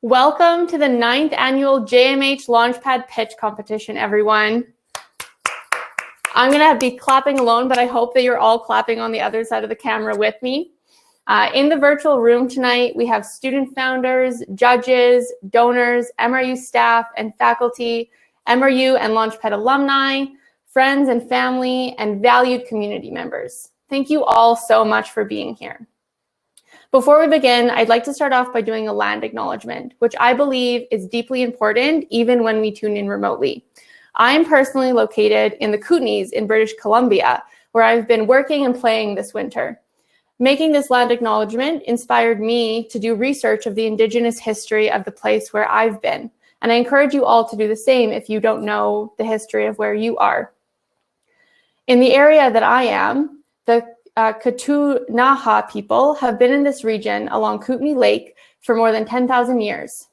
Welcome to the 9th annual JMH Launchpad Pitch Competition, everyone. I'm going to be clapping alone, but I hope that you're all clapping on the other side of the camera with me. In the virtual room tonight, we have student founders, judges, donors, MRU staff and faculty, MRU and Launchpad alumni, friends and family, and valued community members. Thank you all so much for being here. Before we begin, I'd like to start off by doing a land acknowledgement, which I believe is deeply important even when we tune in remotely. I am personally located in the Kootenays in British Columbia, where I've been working and playing this winter. Making this land acknowledgement inspired me to do research of the Indigenous history of the place where I've been, and I encourage you all to do the same if you don't know the history of where you are. In the area that I am, the Ktunaxa people have been in this region along Kootenay Lake for more than 10,000 years.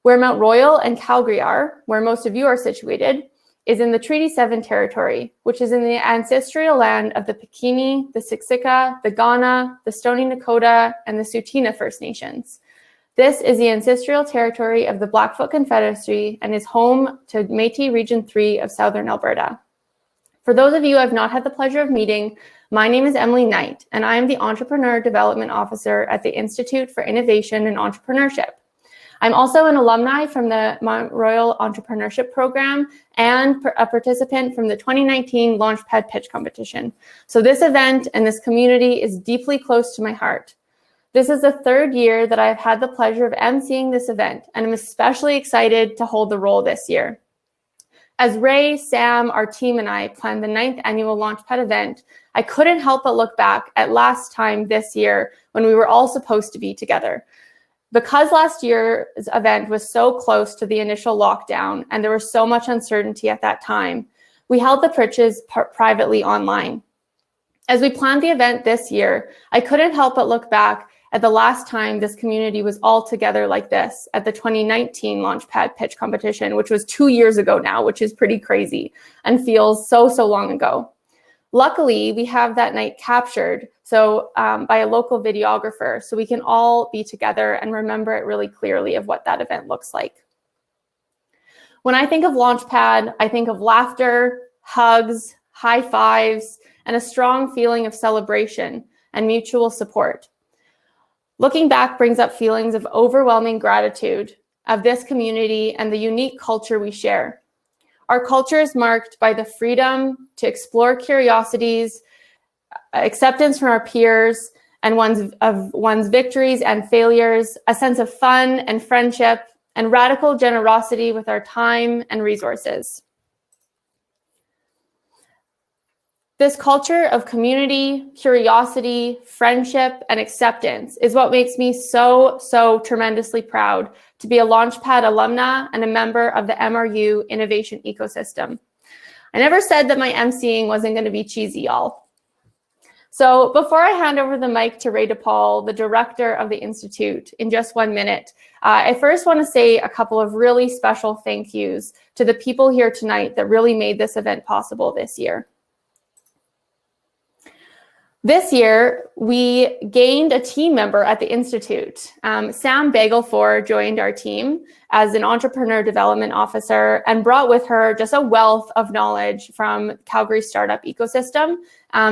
Where Mount Royal and Calgary are, where most of you are situated, is in the Treaty 7 territory, which is in the ancestral land of the Piikini, the Siksika, the Kaurna, the Stoney Nakoda, and the Tsuut'ina First Nations. This is the ancestral territory of the Blackfoot Confederacy and is home to Métis Region 3 of Southern Alberta. For those of you who have not had the pleasure of meeting, my name is Emily Knight, and I am the Entrepreneur Development Officer at the Institute for Innovation and Entrepreneurship. I'm also an alumni from the Mount Royal Entrepreneurship Program and a participant from the 2019 Launchpad Pitch Competition. So this event and this community is deeply close to my heart. This is the third year that I've had the pleasure of emceeing this event, and I'm especially excited to hold the role this year. As Ray, Sam, our team, and I planned the 9th annual Launchpad event, I couldn't help but look back at last time this year when we were all supposed to be together. Because last year's event was so close to the initial lockdown and there was so much uncertainty at that time, we held the pitches privately online. As we planned the event this year, I couldn't help but look back at the last time this community was all together like this at the 2019 Launchpad Pitch Competition, which was 2 years ago now, which is pretty crazy and feels so long ago. Luckily, we have that night captured by a local videographer, so we can all be together and remember it really clearly of what that event looks like. When I think of Launchpad, I think of laughter, hugs, high fives, and a strong feeling of celebration and mutual support. Looking back brings up feelings of overwhelming gratitude of this community and the unique culture we share. Our culture is marked by the freedom to explore curiosities, acceptance from our peers, and one's victories and failures, a sense of fun and friendship, and radical generosity with our time and resources. This culture of community, curiosity, friendship, and acceptance is what makes me so tremendously proud to be a Launchpad alumna and a member of the MRU innovation ecosystem. I never said that my emceeing wasn't going to be cheesy, y'all. So before I hand over the mic to Ray DePaul, the director of the Institute, in just 1 minute, I first want to say a couple of really special thank yous to the people here tonight that really made this event possible this year. This year, we gained a team member at the Institute. Sam Bagelfor joined our team as an entrepreneur development officer and brought with her just a wealth of knowledge from Calgary's startup ecosystem.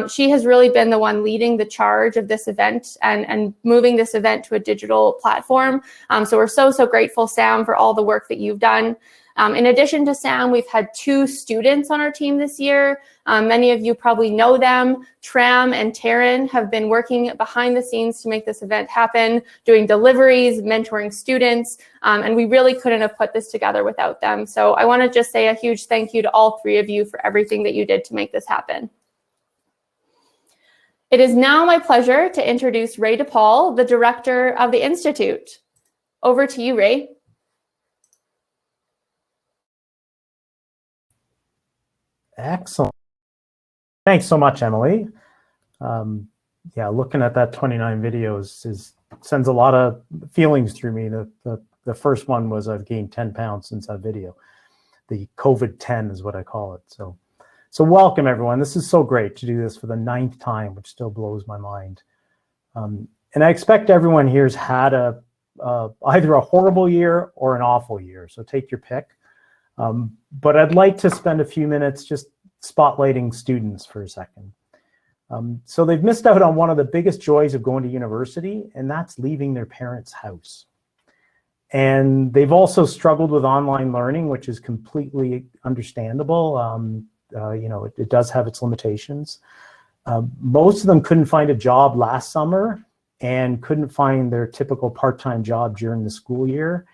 She has really been the one leading the charge of this event and moving this event to a digital platform. So we're so grateful, Sam, for all the work that you've done. In addition to Sam, we've had 2 students on our team this year. Many of you probably know them. Tram and Taryn have been working behind the scenes to make this event happen, doing deliveries, mentoring students, and we really couldn't have put this together without them. So I want to just say a huge thank you to all 3 of you for everything that you did to make this happen. It is now my pleasure to introduce Ray DePaul, the director of the Institute. Over to you, Ray. Excellent. Thanks so much, Emily. Yeah, looking at that 29 videos sends a lot of feelings through me. The first one was I've gained 10 pounds since that video. The COVID-10 is what I call it. So welcome, everyone. This is so great to do this for the 9th time, which still blows my mind. And I expect everyone here's had a either a horrible year or an awful year. So take your pick. But I'd like to spend a few minutes just spotlighting students for a second. So they've missed out on one of the biggest joys of going to university, and that's leaving their parents' house. And they've also struggled with online learning, which is completely understandable. It does have its limitations. Most of them couldn't find a job last summer and couldn't find their typical part-time job during the school year.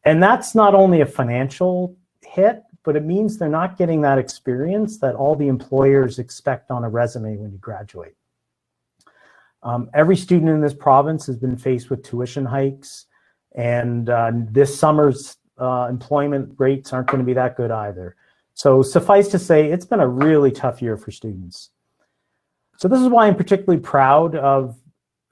And that's not only a financial hit, but it means they're not getting that experience that all the employers expect on a resume when you graduate. Every student in this province has been faced with tuition hikes, and this summer's employment rates aren't going to be that good either. So suffice to say, it's been a really tough year for students. So this is why I'm particularly proud of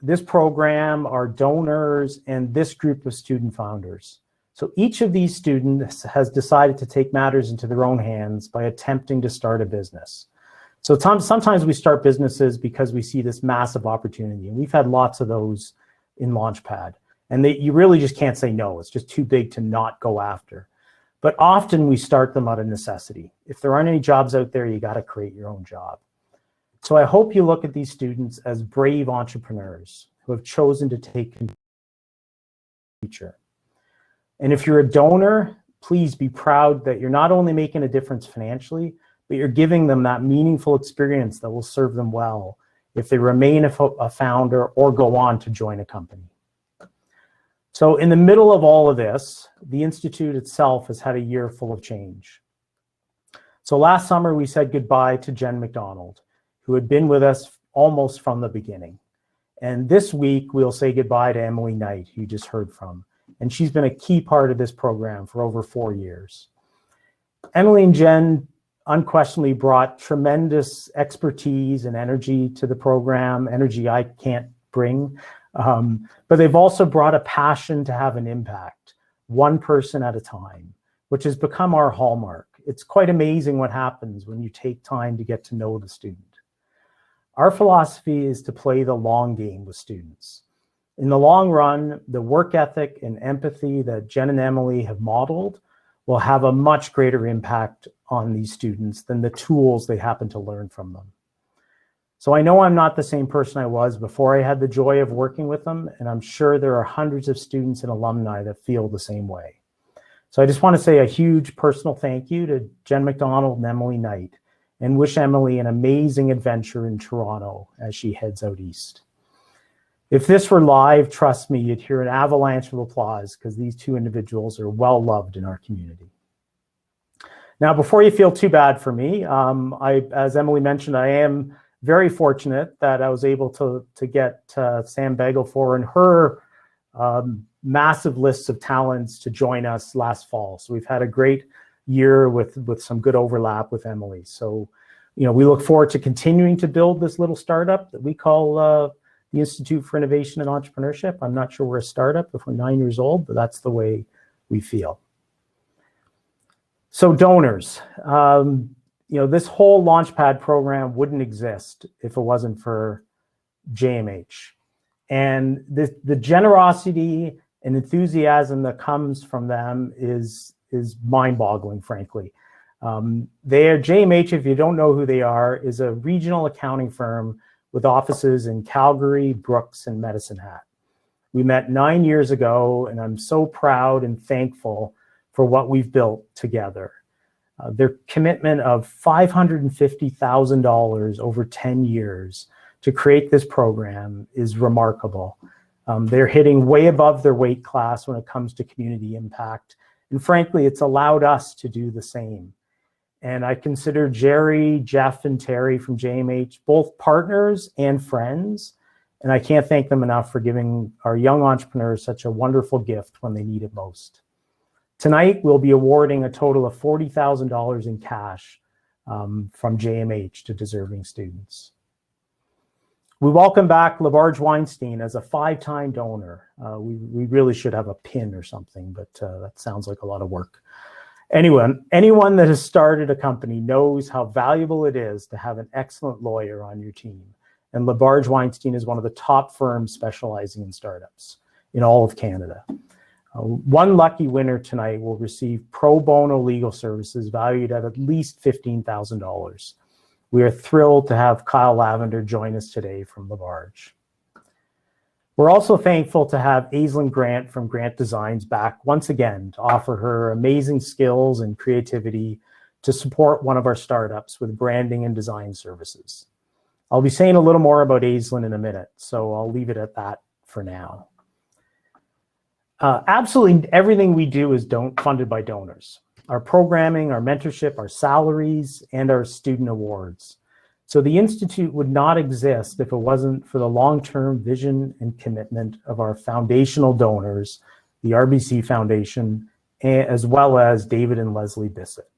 this program, our donors, and this group of student founders. So each of these students has decided to take matters into their own hands by attempting to start a business. So sometimes we start businesses because we see this massive opportunity, and we've had lots of those in Launchpad. And you really just can't say no. It's just too big to not go after. But often we start them out of necessity. If there aren't any jobs out there, you got to create your own job. So I hope you look at these students as brave entrepreneurs who have chosen to take control of the future. And if you're a donor, please be proud that you're not only making a difference financially, but you're giving them that meaningful experience that will serve them well if they remain a founder or go on to join a company. So in the middle of all of this, the Institute itself has had a year full of change. So last summer, we said goodbye to Jen McDonald, who had been with us almost from the beginning. And this week, we'll say goodbye to Emily Knight, who you just heard from. And she's been a key part of this program for over 4 years. Emily and Jen unquestionably brought tremendous expertise and energy to the program, energy I can't bring. But they've also brought a passion to have an impact, one person at a time, which has become our hallmark. It's quite amazing what happens when you take time to get to know the student. Our philosophy is to play the long game with students. In the long run, the work ethic and empathy that Jen and Emily have modeled will have a much greater impact on these students than the tools they happen to learn from them. So I know I'm not the same person I was before I had the joy of working with them, and I'm sure there are hundreds of students and alumni that feel the same way. So I just want to say a huge personal thank you to Jen McDonald and Emily Knight, and wish Emily an amazing adventure in Toronto as she heads out east. If this were live, trust me, you'd hear an avalanche of applause because these two individuals are well loved in our community. Now, before you feel too bad for me, as Emily mentioned, I am very fortunate that I was able to get Sam Begelfor and her massive lists of talents to join us last fall. So we've had a great year with some good overlap with Emily. So, we look forward to continuing to build this little startup that we call the Institute for Innovation and Entrepreneurship. I'm not sure we're a startup if we're 9 years old, but that's the way we feel. So donors, this whole Launchpad program wouldn't exist if it wasn't for JMH. And the generosity and enthusiasm that comes from them is mind-boggling, frankly. JMH, if you don't know who they are, is a regional accounting firm with offices in Calgary, Brooks, and Medicine Hat. We met 9 years ago, and I'm so proud and thankful for what we've built together. Their commitment of $550,000 over 10 years to create this program is remarkable. They're hitting way above their weight class when it comes to community impact. And frankly, it's allowed us to do the same. And I consider Jerry, Jeff, and Terry from JMH both partners and friends. And I can't thank them enough for giving our young entrepreneurs such a wonderful gift when they need it most. Tonight, we'll be awarding a total of $40,000 in cash from JMH to deserving students. We welcome back LaBarge Weinstein as a 5-time donor. We really should have a pin or something, but that sounds like a lot of work. Anyone that has started a company knows how valuable it is to have an excellent lawyer on your team. And LaBarge Weinstein is one of the top firms specializing in startups. in all of Canada. One lucky winner tonight will receive pro bono legal services valued at least $15,000. We are thrilled to have Kyle Lavender join us today from Labarge. We're also thankful to have Aislinn Grant from Grant Designs back once again to offer her amazing skills and creativity to support one of our startups with branding and design services. I'll be saying a little more about Aislinn in a minute, so I'll leave it at that for now. Absolutely everything we do is funded by donors. Our programming, our mentorship, our salaries, and our student awards. So the Institute would not exist if it wasn't for the long-term vision and commitment of our foundational donors, the RBC Foundation, as well as David and Leslie Bissett.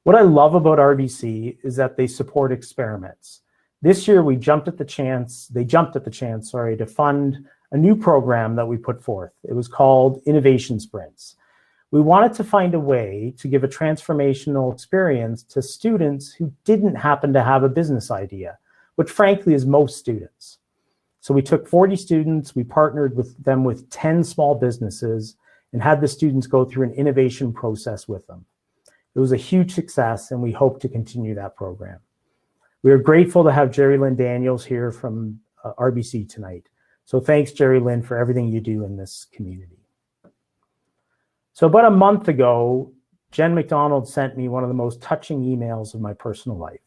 What I love about RBC is that they support experiments. This year they jumped at the chance, to fund a new program that we put forth. It was called Innovation Sprints. We wanted to find a way to give a transformational experience to students who didn't happen to have a business idea, which frankly is most students. So we took 40 students, we partnered with them with 10 small businesses and had the students go through an innovation process with them. It was a huge success and we hope to continue that program. We are grateful to have Jerry Lynn Daniels here from RBC tonight. So thanks, Jerry Lynn, for everything you do in this community. So about a month ago, Jen McDonald sent me one of the most touching emails of my personal life.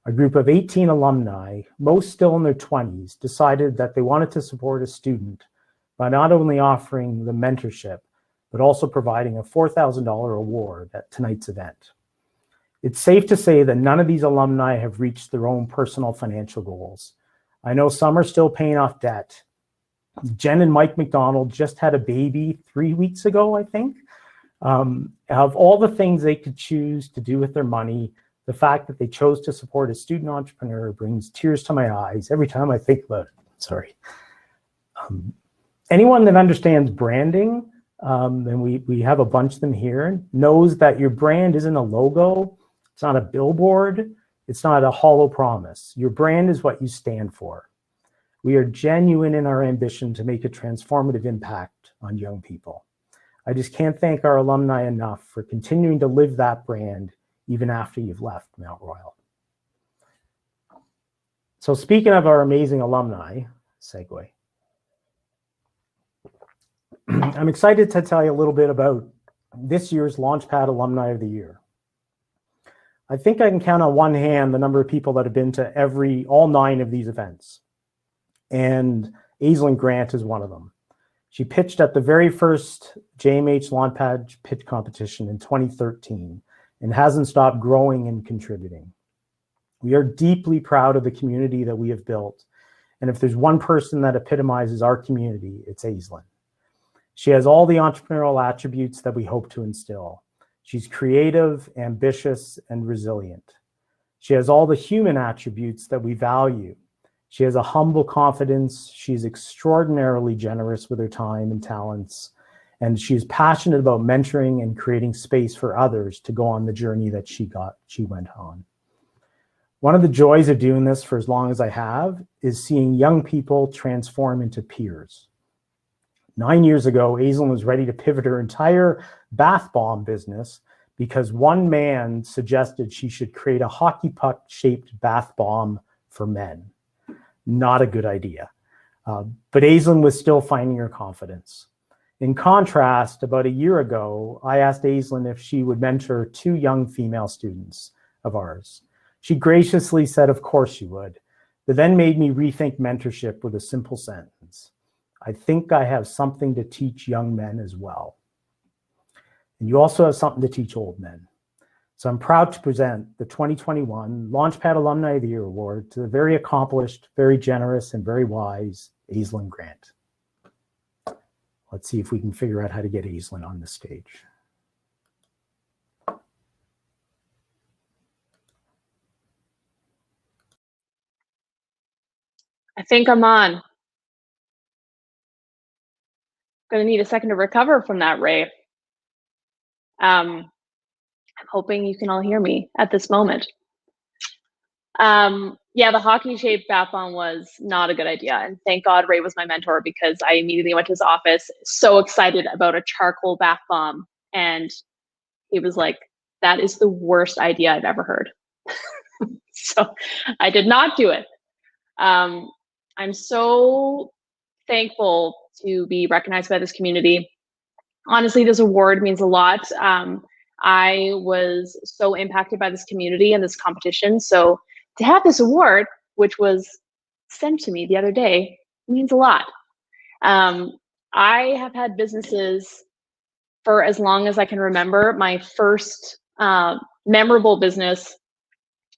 A group of 18 alumni, most still in their 20s, decided that they wanted to support a student by not only offering the mentorship, but also providing a $4,000 award at tonight's event. It's safe to say that none of these alumni have reached their own personal financial goals. I know some are still paying off debt. Jen and Mike McDonald just had a baby 3 weeks ago, I think. Of all the things they could choose to do with their money, the fact that they chose to support a student entrepreneur brings tears to my eyes every time I think about it. Sorry. Anyone that understands branding, and we have a bunch of them here, knows that your brand isn't a logo, it's not a billboard, it's not a hollow promise. Your brand is what you stand for. We are genuine in our ambition to make a transformative impact on young people. I just can't thank our alumni enough for continuing to live that brand even after you've left Mount Royal. So speaking of our amazing alumni, segue, I'm excited to tell you a little bit about this year's Launchpad Alumni of the Year. I think I can count on one hand the number of people that have been to all 9 of these events. And Aislinn Grant is one of them. She pitched at the very first JMH Launchpad pitch competition in 2013 and hasn't stopped growing and contributing. We are deeply proud of the community that we have built. And if there's one person that epitomizes our community, it's Aislinn. She has all the entrepreneurial attributes that we hope to instill. She's creative, ambitious, and resilient. She has all the human attributes that we value. She has a humble confidence. She's extraordinarily generous with her time and talents. And she's passionate about mentoring and creating space for others to go on the journey that she went on. One of the joys of doing this for as long as I have is seeing young people transform into peers. 9 years ago, Aislinn was ready to pivot her entire bath bomb business because one man suggested she should create a hockey puck-shaped bath bomb for men. Not a good idea. But Aislinn was still finding her confidence. In contrast, about a year ago, I asked Aislinn if she would mentor 2 young female students of ours. She graciously said, of course she would, but then made me rethink mentorship with a simple sentence. I think I have something to teach young men as well. And you also have something to teach old men. So I'm proud to present the 2021 Launchpad Alumni of the Year Award to the very accomplished, very generous, and very wise Aislinn Grant. Let's see if we can figure out how to get Aislinn on the stage. I think I'm on. Gonna need a second to recover from that, Ray. I'm hoping you can all hear me at this moment. Yeah, the hockey-shaped bath bomb was not a good idea. And thank God Ray was my mentor, because I immediately went to his office so excited about a charcoal bath bomb. And he was like, that is the worst idea I've ever heard. So I did not do it. I'm so thankful to be recognized by this community. Honestly, this award means a lot. I was so impacted by this community and this competition. So to have this award, which was sent to me the other day, means a lot. I have had businesses for as long as I can remember. My first memorable business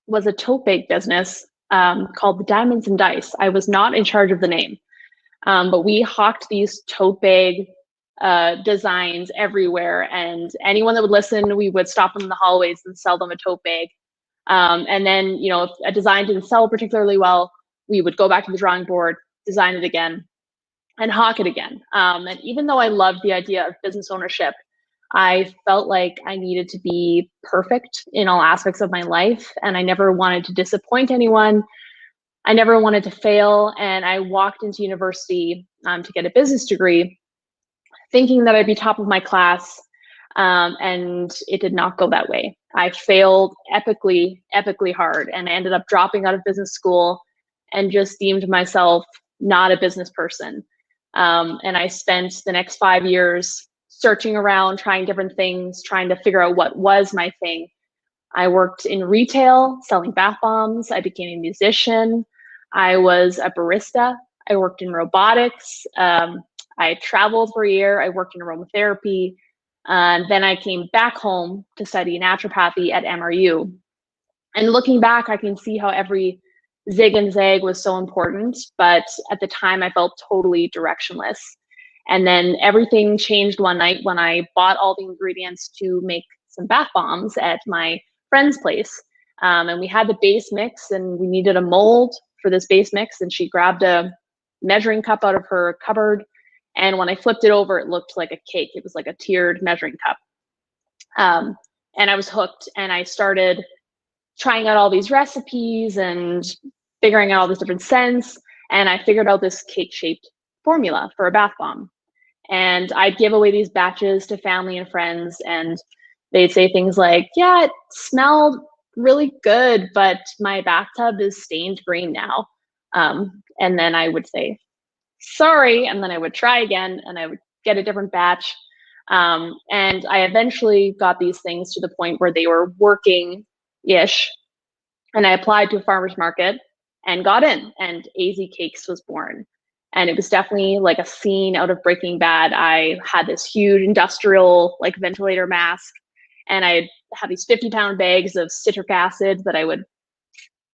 was a tote bag business called the Diamonds and Dice. I was not in charge of the name, but we hawked these tote bag designs everywhere, and anyone that would listen, we would stop them in the hallways and sell them a tote bag. And then, you know, if a design didn't sell particularly well, we would go back to the drawing board, design it again, and hawk it again. And even though I loved the idea of business ownership, I felt like I needed to be perfect in all aspects of my life, and I never wanted to disappoint anyone. I never wanted to fail, and I walked into university to get a business degree, thinking that I'd be top of my class, and it did not go that way. I failed epically hard, and I ended up dropping out of business school and just deemed myself not a business person. And I spent the next 5 years searching around, trying different things, trying to figure out what was my thing. I worked in retail, selling bath bombs. I became a musician. I was a barista. I worked in robotics. I traveled for a year. I worked in aromatherapy. Then I came back home to study naturopathy at MRU. And looking back, I can see how every zig and zag was so important, but at the time I felt totally directionless. And then everything changed one night when I bought all the ingredients to make some bath bombs at my friend's place. And we had the base mix, and we needed a mold for this base mix, and she grabbed a measuring cup out of her cupboard. And when I flipped it over, it looked like a cake. It was like a tiered measuring cup. And I was hooked, and I started trying out all these recipes and figuring out all these different scents. And I figured out this cake-shaped formula for a bath bomb. And I'd give away these batches to family and friends, and they'd say things like, yeah, it smelled really good, but my bathtub is stained green now. And then I would say, sorry, and then I would try again, and I would get a different batch. And I eventually got these things to the point where they were working-ish, and I applied to a farmer's market and got in, and AZ Cakes was born. And it was definitely like a scene out of Breaking Bad. I had this huge industrial like ventilator mask, and I had these 50-pound bags of citric acid that I would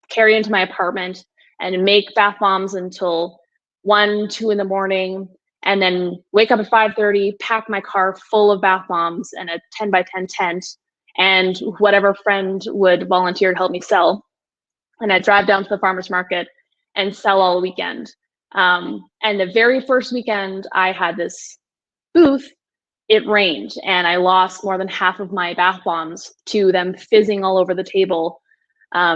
carry into my apartment and make bath bombs until 1, 2 in the morning, and then wake up at 5:30, pack my car full of bath bombs and a 10 by 10 tent, and whatever friend would volunteer to help me sell. And I'd drive down to the farmer's market and sell all weekend. And the very first weekend I had this booth, it rained, and I lost more than half of my bath bombs to them fizzing all over the table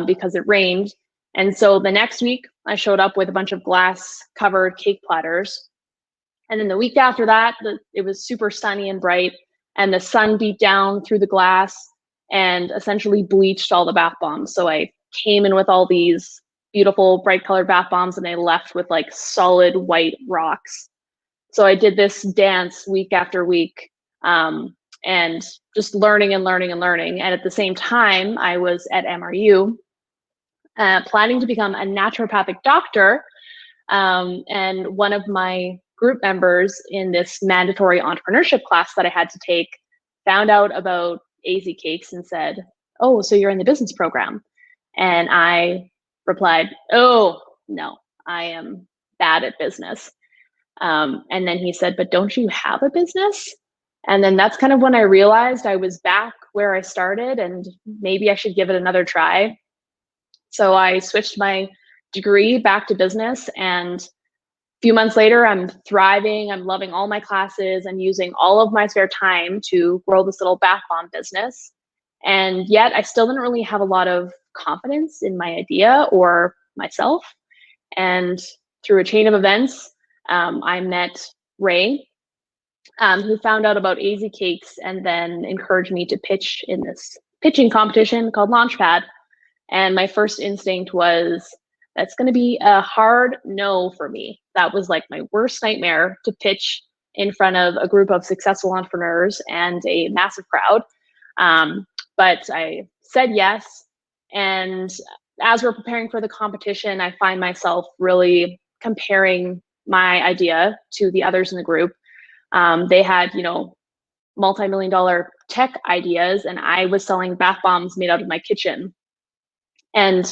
because it rained. And so the next week I showed up with a bunch of glass covered cake platters. And then the week after that, it was super sunny and bright, and the sun beat down through the glass and essentially bleached all the bath bombs. So I came in with all these beautiful bright colored bath bombs, and I left with like solid white rocks. So I did this dance week after week, and just learning and learning and learning. And at the same time, I was at MRU planning to become a naturopathic doctor. And one of my group members in this mandatory entrepreneurship class that I had to take found out about AZ Cakes and said, oh, so you're in the business program? And I replied, oh, no, I am bad at business. And then he said, but don't you have a business? And then that's kind of when I realized I was back where I started, and maybe I should give it another try. So I switched my degree back to business, and a few months later, I'm thriving. I'm loving all my classes. I'm using all of my spare time to grow this little bath bomb business. And yet I still didn't really have a lot of confidence in my idea or myself. And through a chain of events, I met Ray, who found out about AZ Cakes and then encouraged me to pitch in this pitching competition called Launchpad. And my first instinct was, that's going to be a hard no for me. That was like my worst nightmare, to pitch in front of a group of successful entrepreneurs and a massive crowd. But I said yes. And as we're preparing for the competition, I find myself really comparing my idea to the others in the group. They had, multi-million-dollar tech ideas, and I was selling bath bombs made out of my kitchen. And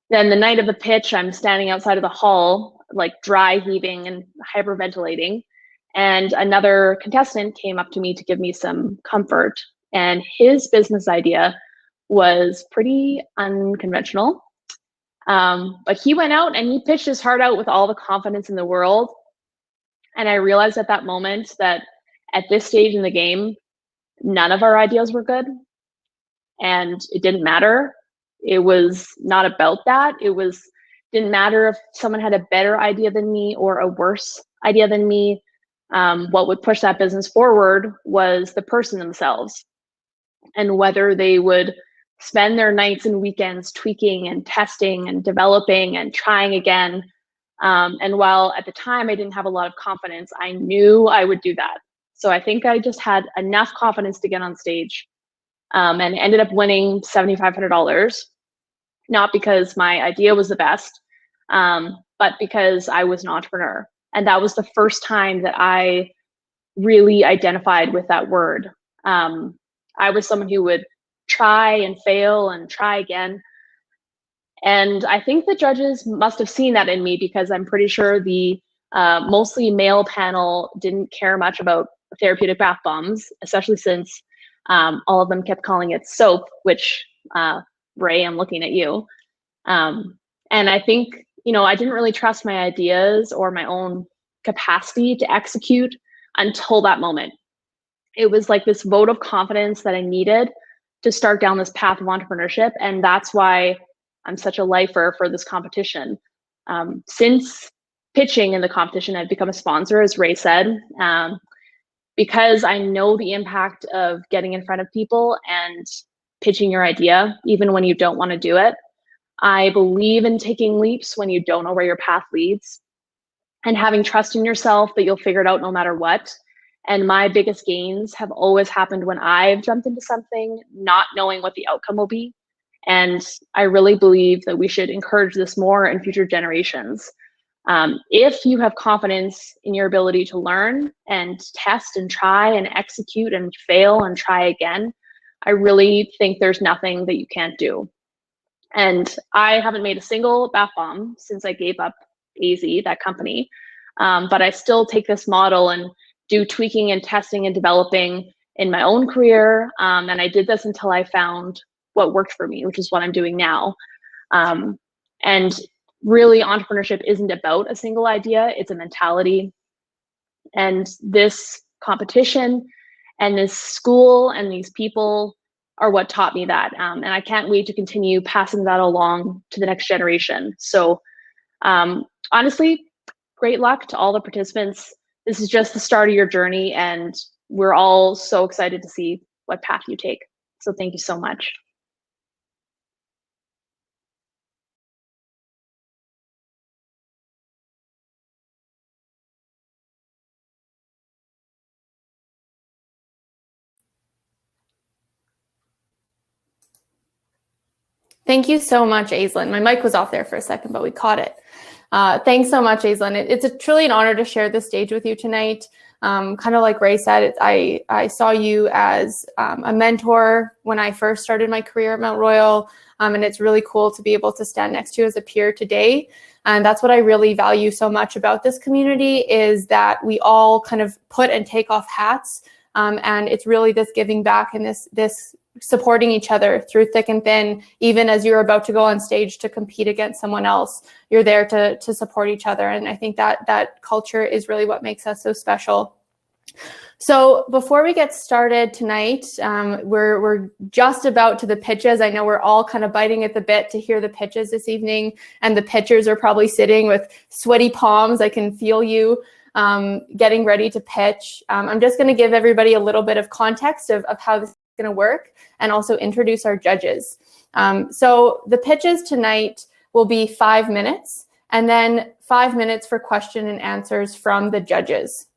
then the night of the pitch, I'm standing outside of the hall, like dry heaving and hyperventilating. And another contestant came up to me to give me some comfort. And his business idea was pretty unconventional. But he went out and he pitched his heart out with all the confidence in the world. And I realized at that moment that at this stage in the game, none of our ideas were good. And it didn't matter. It was not about that. Didn't matter if someone had a better idea than me or a worse idea than me. What would push that business forward was the person themselves, and whether they would spend their nights and weekends tweaking and testing and developing and trying again. And while at the time I didn't have a lot of confidence, I knew I would do that. So I think I just had enough confidence to get on stage, and ended up winning $7,500, not because my idea was the best, but because I was an entrepreneur. And that was the first time that I really identified with that word. I was someone who would try and fail and try again. And I think the judges must have seen that in me, because I'm pretty sure the mostly male panel didn't care much about therapeutic bath bombs, especially since all of them kept calling it soap, which, Ray, I'm looking at you. And I think, I didn't really trust my ideas or my own capacity to execute until that moment. It was like this vote of confidence that I needed to start down this path of entrepreneurship. And that's why I'm such a lifer for this competition. Since pitching in the competition, I've become a sponsor, as Ray said, because I know the impact of getting in front of people and pitching your idea, even when you don't want to do it. I believe in taking leaps when you don't know where your path leads, and having trust in yourself that you'll figure it out no matter what. And my biggest gains have always happened when I've jumped into something not knowing what the outcome will be. And I really believe that we should encourage this more in future generations. If you have confidence in your ability to learn and test and try and execute and fail and try again, I really think there's nothing that you can't do. And I haven't made a single bath bomb since I gave up AZ, that company. But I still take this model and do tweaking and testing and developing in my own career. And I did this until I found what worked for me, which is what I'm doing now. And really, entrepreneurship isn't about a single idea, it's a mentality. And this competition and this school and these people are what taught me that. And I can't wait to continue passing that along to the next generation. So honestly, great luck to all the participants. This is just the start of your journey, and we're all so excited to see what path you take. So thank you so much. Thank you so much, Aislinn. My mic was off there for a second, but we caught it. Thanks so much, Aislinn. It's truly an honor to share this stage with you tonight. Kind of like Ray said, I saw you as a mentor when I first started my career at Mount Royal, and it's really cool to be able to stand next to you as a peer today. And that's what I really value so much about this community, is that we all kind of put and take off hats, and it's really this giving back and this supporting each other through thick and thin. Even as you're about to go on stage to compete against someone else, you're there to support each other. And I think that culture is really what makes us so special. So before we get started tonight, we're just about to the pitches. I know we're all kind of biting at the bit to hear the pitches this evening, and the pitchers are probably sitting with sweaty palms. I can feel you getting ready to pitch. I'm just going to give everybody a little bit of context of how this is going to work and also introduce our judges. So the pitches tonight will be 5 minutes and then 5 minutes for question and answers from the judges.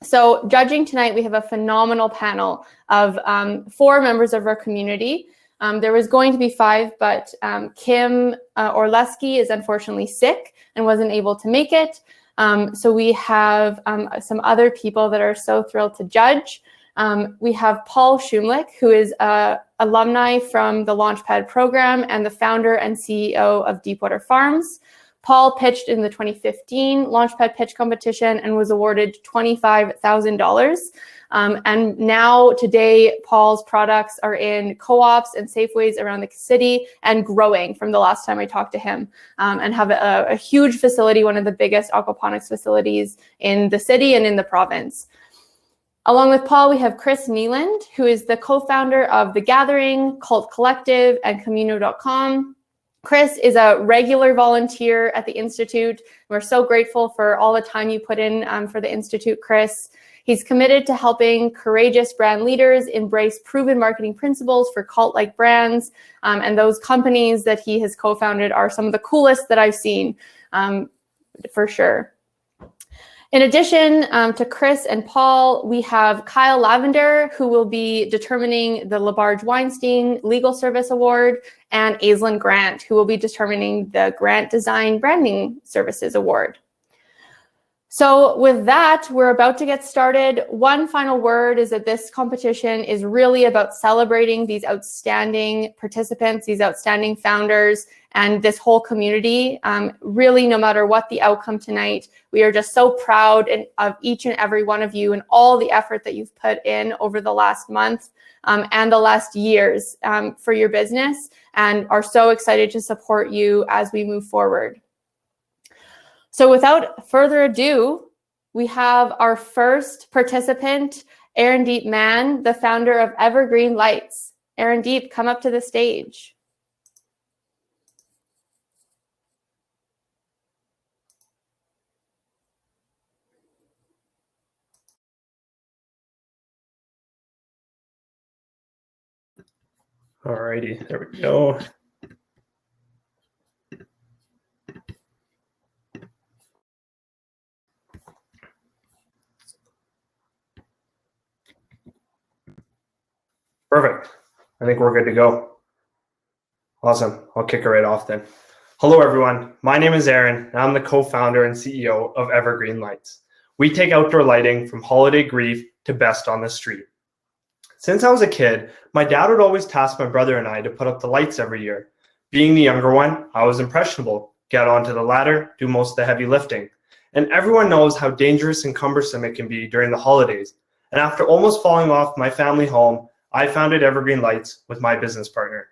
So judging tonight, we have a phenomenal panel of 4 members of our community. There was going to be 5, but Kim Orleski is unfortunately sick and wasn't able to make it. So we have some other people that are so thrilled to judge. We have Paul Schumlick, who is an alumni from the Launchpad program and the founder and CEO of Deepwater Farms. Paul pitched in the 2015 Launchpad pitch competition and was awarded $25,000. And now today, Paul's products are in co-ops and Safeways around the city and growing from the last time I talked to him, and have a huge facility, one of the biggest aquaponics facilities in the city and in the province. Along with Paul, we have Chris Nealand, who is the co-founder of The Gathering, Cult Collective, and Camino.com. Chris is a regular volunteer at the Institute. We're so grateful for all the time you put in for the Institute, Chris. He's committed to helping courageous brand leaders embrace proven marketing principles for cult-like brands. And those companies that he has co-founded are some of the coolest that I've seen, for sure. In addition to Chris and Paul, we have Kyle Lavender, who will be determining the LaBarge Weinstein Legal Service Award, and Aislinn Grant, who will be determining the Grant Design Branding Services Award. So with that, we're about to get started. One final word is that this competition is really about celebrating these outstanding participants, these outstanding founders, and this whole community. Really, no matter what the outcome tonight, we are just so proud of each and every one of you and all the effort that you've put in over the last month and the last years for your business, and are so excited to support you as we move forward. So without further ado, we have our first participant, Arandeep Mann, the founder of Evergreen Lights. Arandeep, come up to the stage. Alrighty, there we go. Perfect. I think we're good to go. Awesome. I'll kick it right off then. Hello, everyone. My name is Aaron, and I'm the co-founder and CEO of Evergreen Lights. We take outdoor lighting from holiday grief to best on the street. Since I was a kid, my dad would always task my brother and I to put up the lights every year. Being the younger one, I was impressionable. Get onto the ladder, do most of the heavy lifting. And everyone knows how dangerous and cumbersome it can be during the holidays. And after almost falling off my family home, I founded Evergreen Lights with my business partner.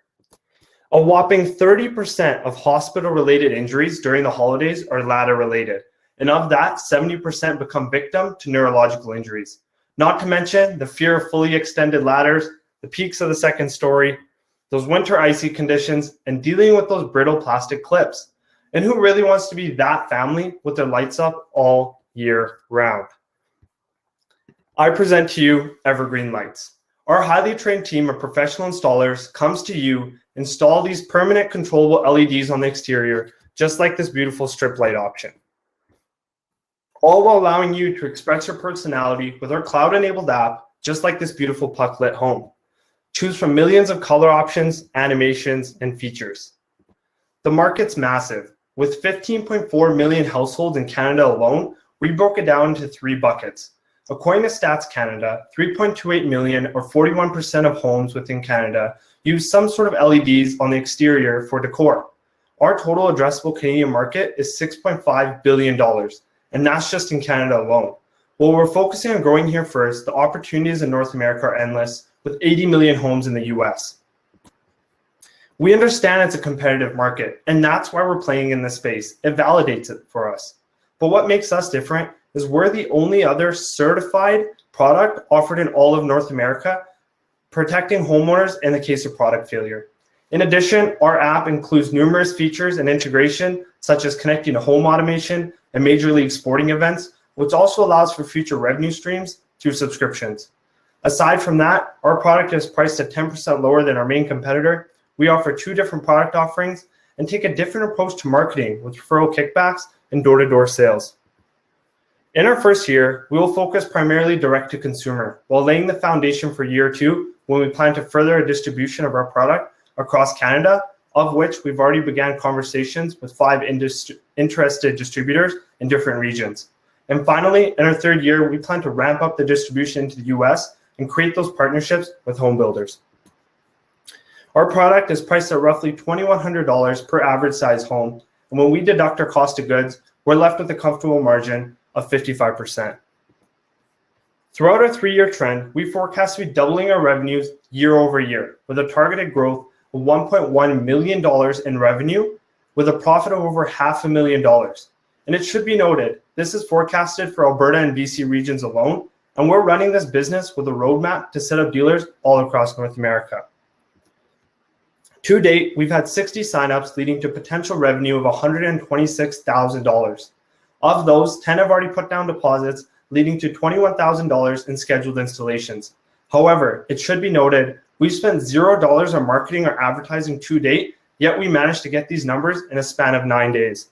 A whopping 30% of hospital-related injuries during the holidays are ladder-related. And of that, 70% become victim to neurological injuries. Not to mention the fear of fully extended ladders, the peaks of the second story, those winter icy conditions, and dealing with those brittle plastic clips. And who really wants to be that family with their lights up all year round? I present to you Evergreen Lights. Our highly trained team of professional installers comes to you, install these permanent controllable LEDs on the exterior, just like this beautiful strip light option. All while allowing you to express your personality with our cloud-enabled app, just like this beautiful puck-lit home. Choose from millions of color options, animations, and features. The market's massive. With 15.4 million households in Canada alone, we broke it down into 3 buckets. According to Stats Canada, 3.28 million, or 41% of homes within Canada, use some sort of LEDs on the exterior for decor. Our total addressable Canadian market is $6.5 billion, and that's just in Canada alone. While we're focusing on growing here first, the opportunities in North America are endless, with 80 million homes in the US. We understand it's a competitive market, and that's why we're playing in this space. It validates it for us. But what makes us different is we're the only other certified product offered in all of North America, protecting homeowners in the case of product failure. In addition, our app includes numerous features and integration, such as connecting to home automation and major league sporting events, which also allows for future revenue streams through subscriptions. Aside from that, our product is priced at 10% lower than our main competitor. We offer 2 different product offerings and take a different approach to marketing with referral kickbacks and door-to-door sales. In our first year, we will focus primarily direct to consumer, while laying the foundation for year 2 when we plan to further a distribution of our product across Canada, of which we've already began conversations with 5 interested distributors in different regions. And finally, in our 3rd year, we plan to ramp up the distribution into the US and create those partnerships with home builders. Our product is priced at roughly $2,100 per average size home. And when we deduct our cost of goods, we're left with a comfortable margin of 55%. Throughout our 3-year trend, we forecast to be doubling our revenues year over year with a targeted growth of $1.1 million in revenue with a profit of over $500,000. And it should be noted, this is forecasted for Alberta and BC regions alone, and we're running this business with a roadmap to set up dealers all across North America. To date, we've had 60 signups leading to potential revenue of $126,000. Of those, 10 have already put down deposits, leading to $21,000 in scheduled installations. However, it should be noted, we've spent $0 on marketing or advertising to date, yet we managed to get these numbers in a span of 9 days.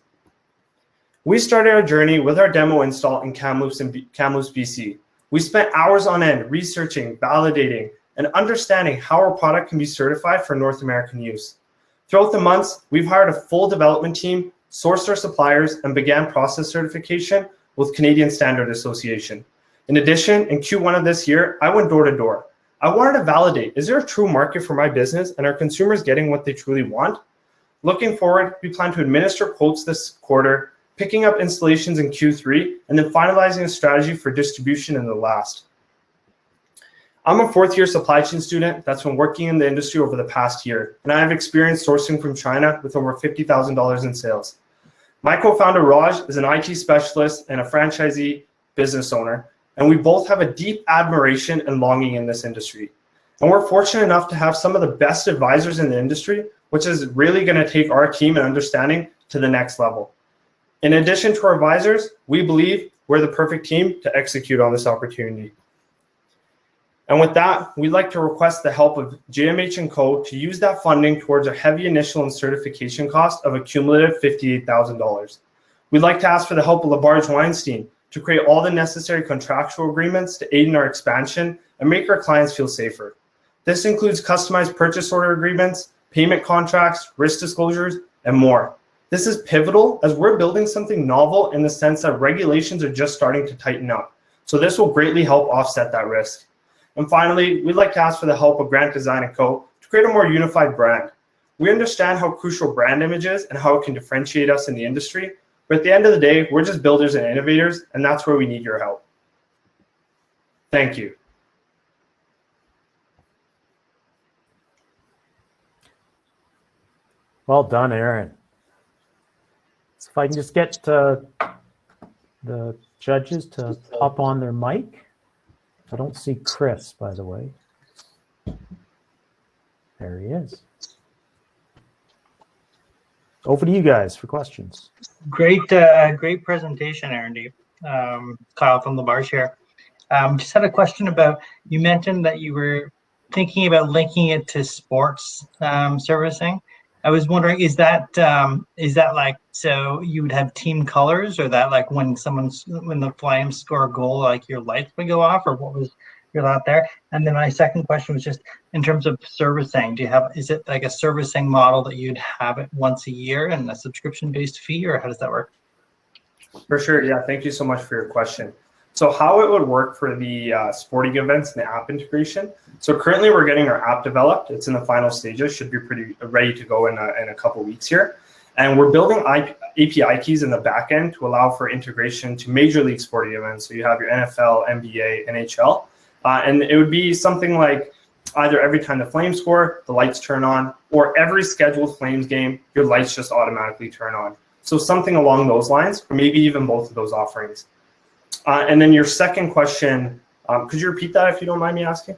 We started our journey with our demo install in Kamloops, BC. We spent hours on end researching, validating, and understanding how our product can be certified for North American use. Throughout the months, we've hired a full development team, sourced our suppliers, and began process certification with Canadian Standard Association. In addition, in Q1 of this year, I went door to door. I wanted to validate, is there a true market for my business and are consumers getting what they truly want? Looking forward, we plan to administer quotes this quarter, picking up installations in Q3, and then finalizing a strategy for distribution in the last. I'm a 4th-year supply chain student that's been working in the industry over the past year, and I have experience sourcing from China with over $50,000 in sales. My co-founder Raj is an IT specialist and a franchisee business owner, and we both have a deep admiration and longing in this industry. And we're fortunate enough to have some of the best advisors in the industry, which is really going to take our team and understanding to the next level. In addition to our advisors, we believe we're the perfect team to execute on this opportunity. And with that, we'd like to request the help of JMH & Co. to use that funding towards a heavy initial and certification cost of a cumulative $58,000. We'd like to ask for the help of LaBarge Weinstein to create all the necessary contractual agreements to aid in our expansion and make our clients feel safer. This includes customized purchase order agreements, payment contracts, risk disclosures, and more. This is pivotal as we're building something novel in the sense that regulations are just starting to tighten up. So this will greatly help offset that risk. And finally, we'd like to ask for the help of Grant Design & Co. to create a more unified brand. We understand how crucial brand image is and how it can differentiate us in the industry, but at the end of the day, we're just builders and innovators, and that's where we need your help. Thank you. Well done, Aaron. So if I can just get the judges to hop on their mic. I don't see Chris, by the way. There he is. Over to you guys for questions. Great presentation, Aaron D. Kyle from LaBarge here. Just had a question about, you mentioned that you were thinking about linking it to sports servicing. I was wondering, is that like, so you would have team colors, or that like when the Flames score a goal, like your lights would go off, or what was your thought there? And then my second question was just in terms of servicing, is it like a servicing model that you'd have it once a year and a subscription-based fee, or how does that work? For sure, yeah, thank you so much for your question. So how it would work for the sporting events and the app integration. So currently we're getting our app developed. It's in the final stages, should be pretty ready to go in a couple weeks here. And we're building API keys in the back end to allow for integration to major league sporting events. So you have your NFL, NBA, NHL. And it would be something like either every time the Flames score, the lights turn on, or every scheduled Flames game, your lights just automatically turn on. So something along those lines, or maybe even both of those offerings. And then your second question Could you repeat that if you don't mind me asking?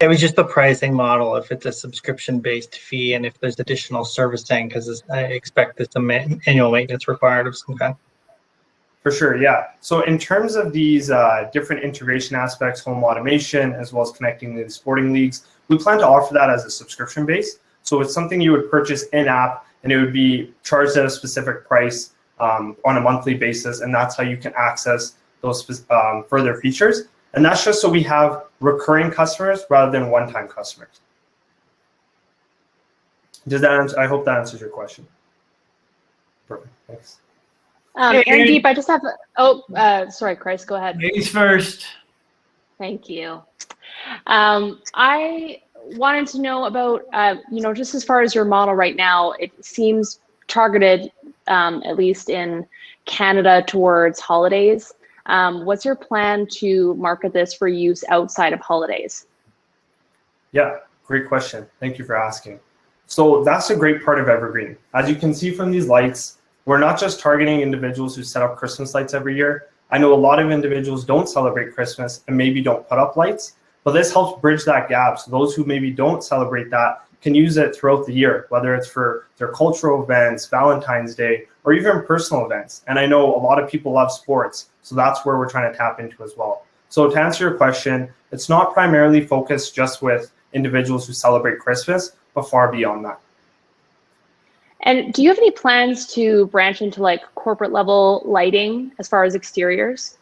It was just the pricing model, if it's a subscription-based fee and if there's additional servicing, because I expect there's some annual maintenance required of some kind. For sure, yeah. So in terms of these different integration aspects, home automation, as well as connecting to the sporting leagues, we plan to offer that as a subscription base. So it's something you would purchase in-app, and it would be charged at a specific price on a monthly basis, and that's how you can access those further features. And that's just so we have recurring customers rather than one-time customers. Does that answer? I hope that answers your question. Perfect, thanks. Deep, I just have, sorry, Chris, go ahead. Ladies first. Thank you. I wanted to know about, just as far as your model right now, it seems targeted, at least in Canada, towards holidays. What's your plan to market this for use outside of holidays? Yeah, great question. Thank you for asking. So that's a great part of Evergreen. As you can see from these lights, we're not just targeting individuals who set up Christmas lights every year. I know a lot of individuals don't celebrate Christmas and maybe don't put up lights, but this helps bridge that gap. So those who maybe don't celebrate that can use it throughout the year, whether it's for their cultural events, Valentine's Day, or even personal events. And I know a lot of people love sports, so that's where we're trying to tap into as well. So to answer your question, it's not primarily focused just with individuals who celebrate Christmas, but far beyond that. And do you have any plans to branch into like corporate level lighting as far as exteriors?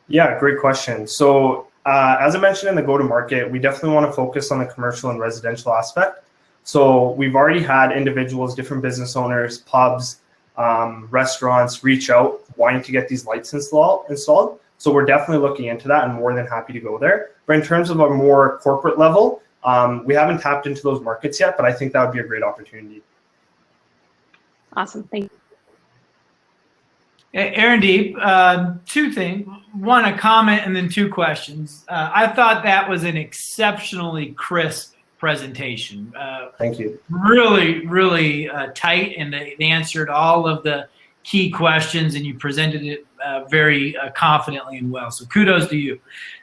Yeah, great question. So as I mentioned in the go-to-market, we definitely want to focus on the commercial and residential aspect. So we've already had individuals, different business owners, pubs, restaurants reach out wanting to get these lights installed. So we're definitely looking into that and more than happy to go there. But in terms of a more corporate level, we haven't tapped into those markets yet, but I think that would be a great opportunity. Awesome, thank you. Aaron Deep, two things. One, a comment, and then two questions. I thought that was an exceptionally crisp presentation. Thank you. Really, really tight, and they answered all of the key questions, and you presented it very confidently and well. So kudos to you.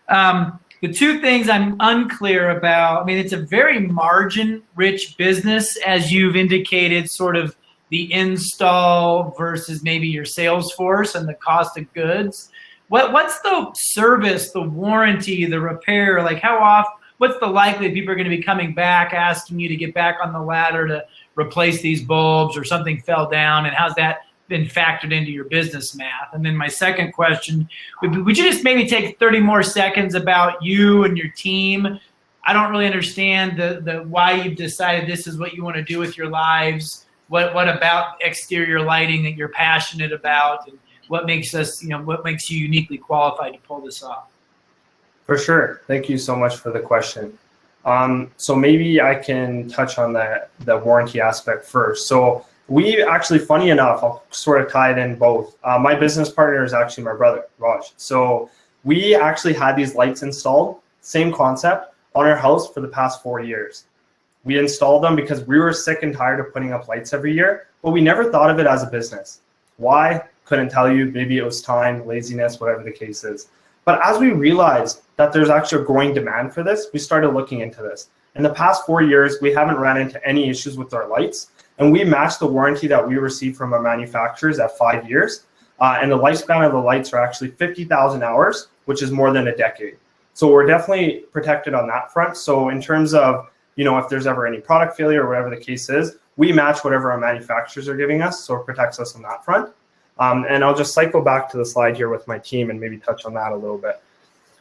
The two things I'm unclear about, I mean, it's a very margin-rich business, as you've indicated, sort of the install versus maybe your sales force and the cost of goods. What's the service, the warranty, the repair? Like how often, what's the likelihood people are going to be coming back, asking you to get back on the ladder to replace these bulbs or something fell down, and how's that been factored into your business math? And then my second question, would you just maybe take 30 more seconds about you and your team? I don't really understand the why you've decided this is what you want to do with your lives. What about exterior lighting that you're passionate about, and what makes us, what makes you uniquely qualified to pull this off? For sure. Thank you so much for the question. So maybe I can touch on the warranty aspect first. So we actually, funny enough, I'll sort of tie it in both. My business partner is actually my brother, Raj. So we actually had these lights installed, same concept, on our house for the past 4 years. We installed them because we were sick and tired of putting up lights every year, but we never thought of it as a business. Why? Couldn't tell you. Maybe it was time, laziness, whatever the case is. But as we realized that there's actually a growing demand for this, we started looking into this. In the past 4 years, we haven't ran into any issues with our lights, and we matched the warranty that we received from our manufacturers at 5 years. And the lifespan of the lights are actually 50,000 hours, which is more than a decade. So we're definitely protected on that front. So in terms of, if there's ever any product failure or whatever the case is, we match whatever our manufacturers are giving us, so it protects us on that front. And I'll just cycle back to the slide here with my team and maybe touch on that a little bit.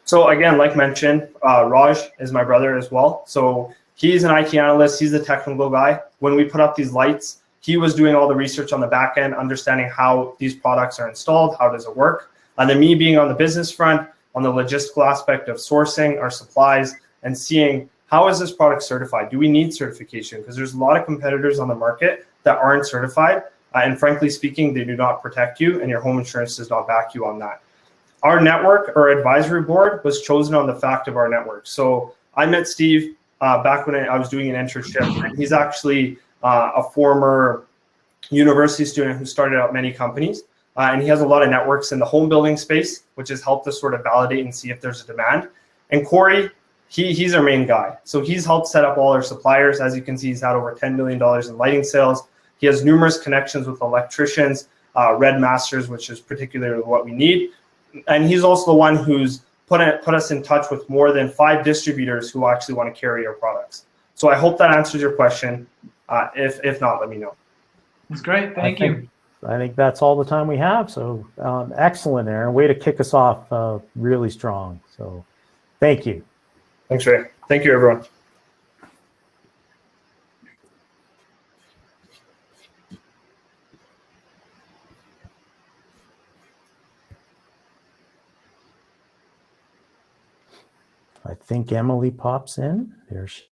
So again, like mentioned, Raj is my brother as well. So he's an IT analyst, he's the technical guy. When we put up these lights, he was doing all the research on the back end, understanding how these products are installed, how does it work. And then me being on the business front, on the logistical aspect of sourcing our supplies and seeing how is this product certified? Do we need certification? Because there's a lot of competitors on the market that aren't certified. And frankly speaking, they do not protect you, and your home insurance does not back you on that. Our network or advisory board was chosen on the fact of our network. So I met Steve back when I was doing an internship. He's actually a former university student who started out many companies. and he has a lot of networks in the home building space, which has helped us sort of validate and see if there's a demand. And Corey, he's our main guy. So he's helped set up all our suppliers. As you can see, he's had over $10 million in lighting sales. He has numerous connections with electricians, Red Masters, which is particularly what we need. And he's also the one who's put us in touch with more than 5 distributors who actually want to carry our products. So I hope that answers your question. If not, let me know. That's great. Thank you. I think that's all the time we have. So excellent, Aaron. Way to kick us off really strong. So thank you. Thanks, Ray. Thank you, everyone. I think Emily pops in. There she.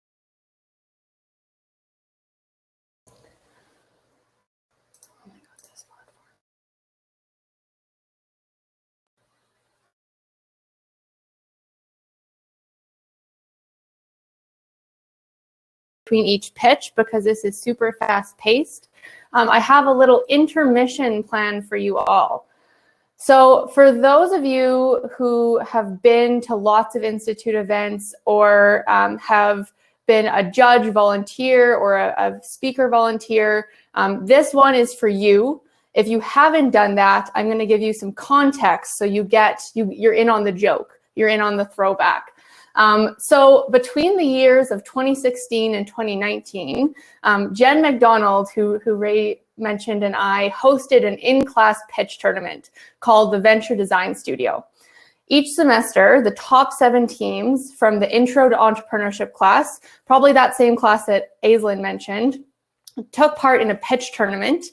Between each pitch, because this is super fast paced. I have a little intermission plan for you all. So for those of you who have been to lots of Institute events or have been a judge volunteer or a speaker volunteer, this one is for you. If you haven't done that, I'm going to give you some context so you're in on the joke, you're in on the throwback. So between the years of 2016 and 2019, Jen McDonald, who Ray mentioned, and I hosted an in-class pitch tournament called the Venture Design Studio. Each semester, the top 7 teams from the Intro to Entrepreneurship class, probably that same class that Aislinn mentioned, took part in a pitch tournament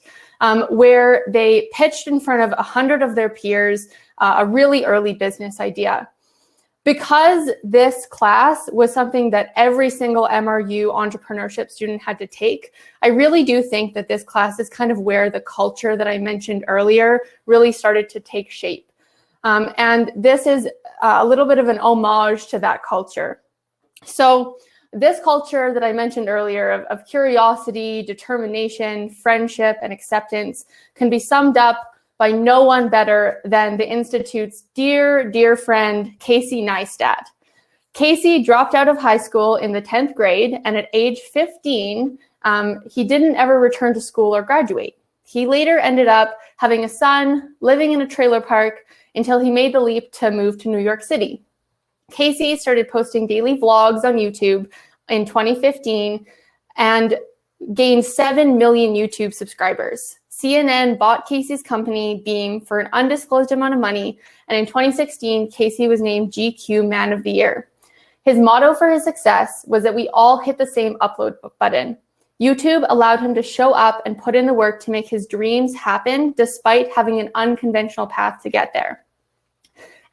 where they pitched in front of 100 of their peers a really early business idea. Because this class was something that every single MRU entrepreneurship student had to take, I really do think that this class is kind of where the culture that I mentioned earlier really started to take shape. And this is a little bit of an homage to that culture. So this culture that I mentioned earlier of curiosity, determination, friendship, and acceptance can be summed up by no one better than the Institute's dear friend, Casey Neistat. Casey dropped out of high school in the 10th grade, and at age 15, he didn't ever return to school or graduate. He later ended up having a son, living in a trailer park, until he made the leap to move to New York City. Casey started posting daily vlogs on YouTube in 2015 and gained 7 million YouTube subscribers. CNN bought Casey's company, Beam, for an undisclosed amount of money, and in 2016, Casey was named GQ Man of the Year. His motto for his success was that we all hit the same upload button. YouTube allowed him to show up and put in the work to make his dreams happen, despite having an unconventional path to get there.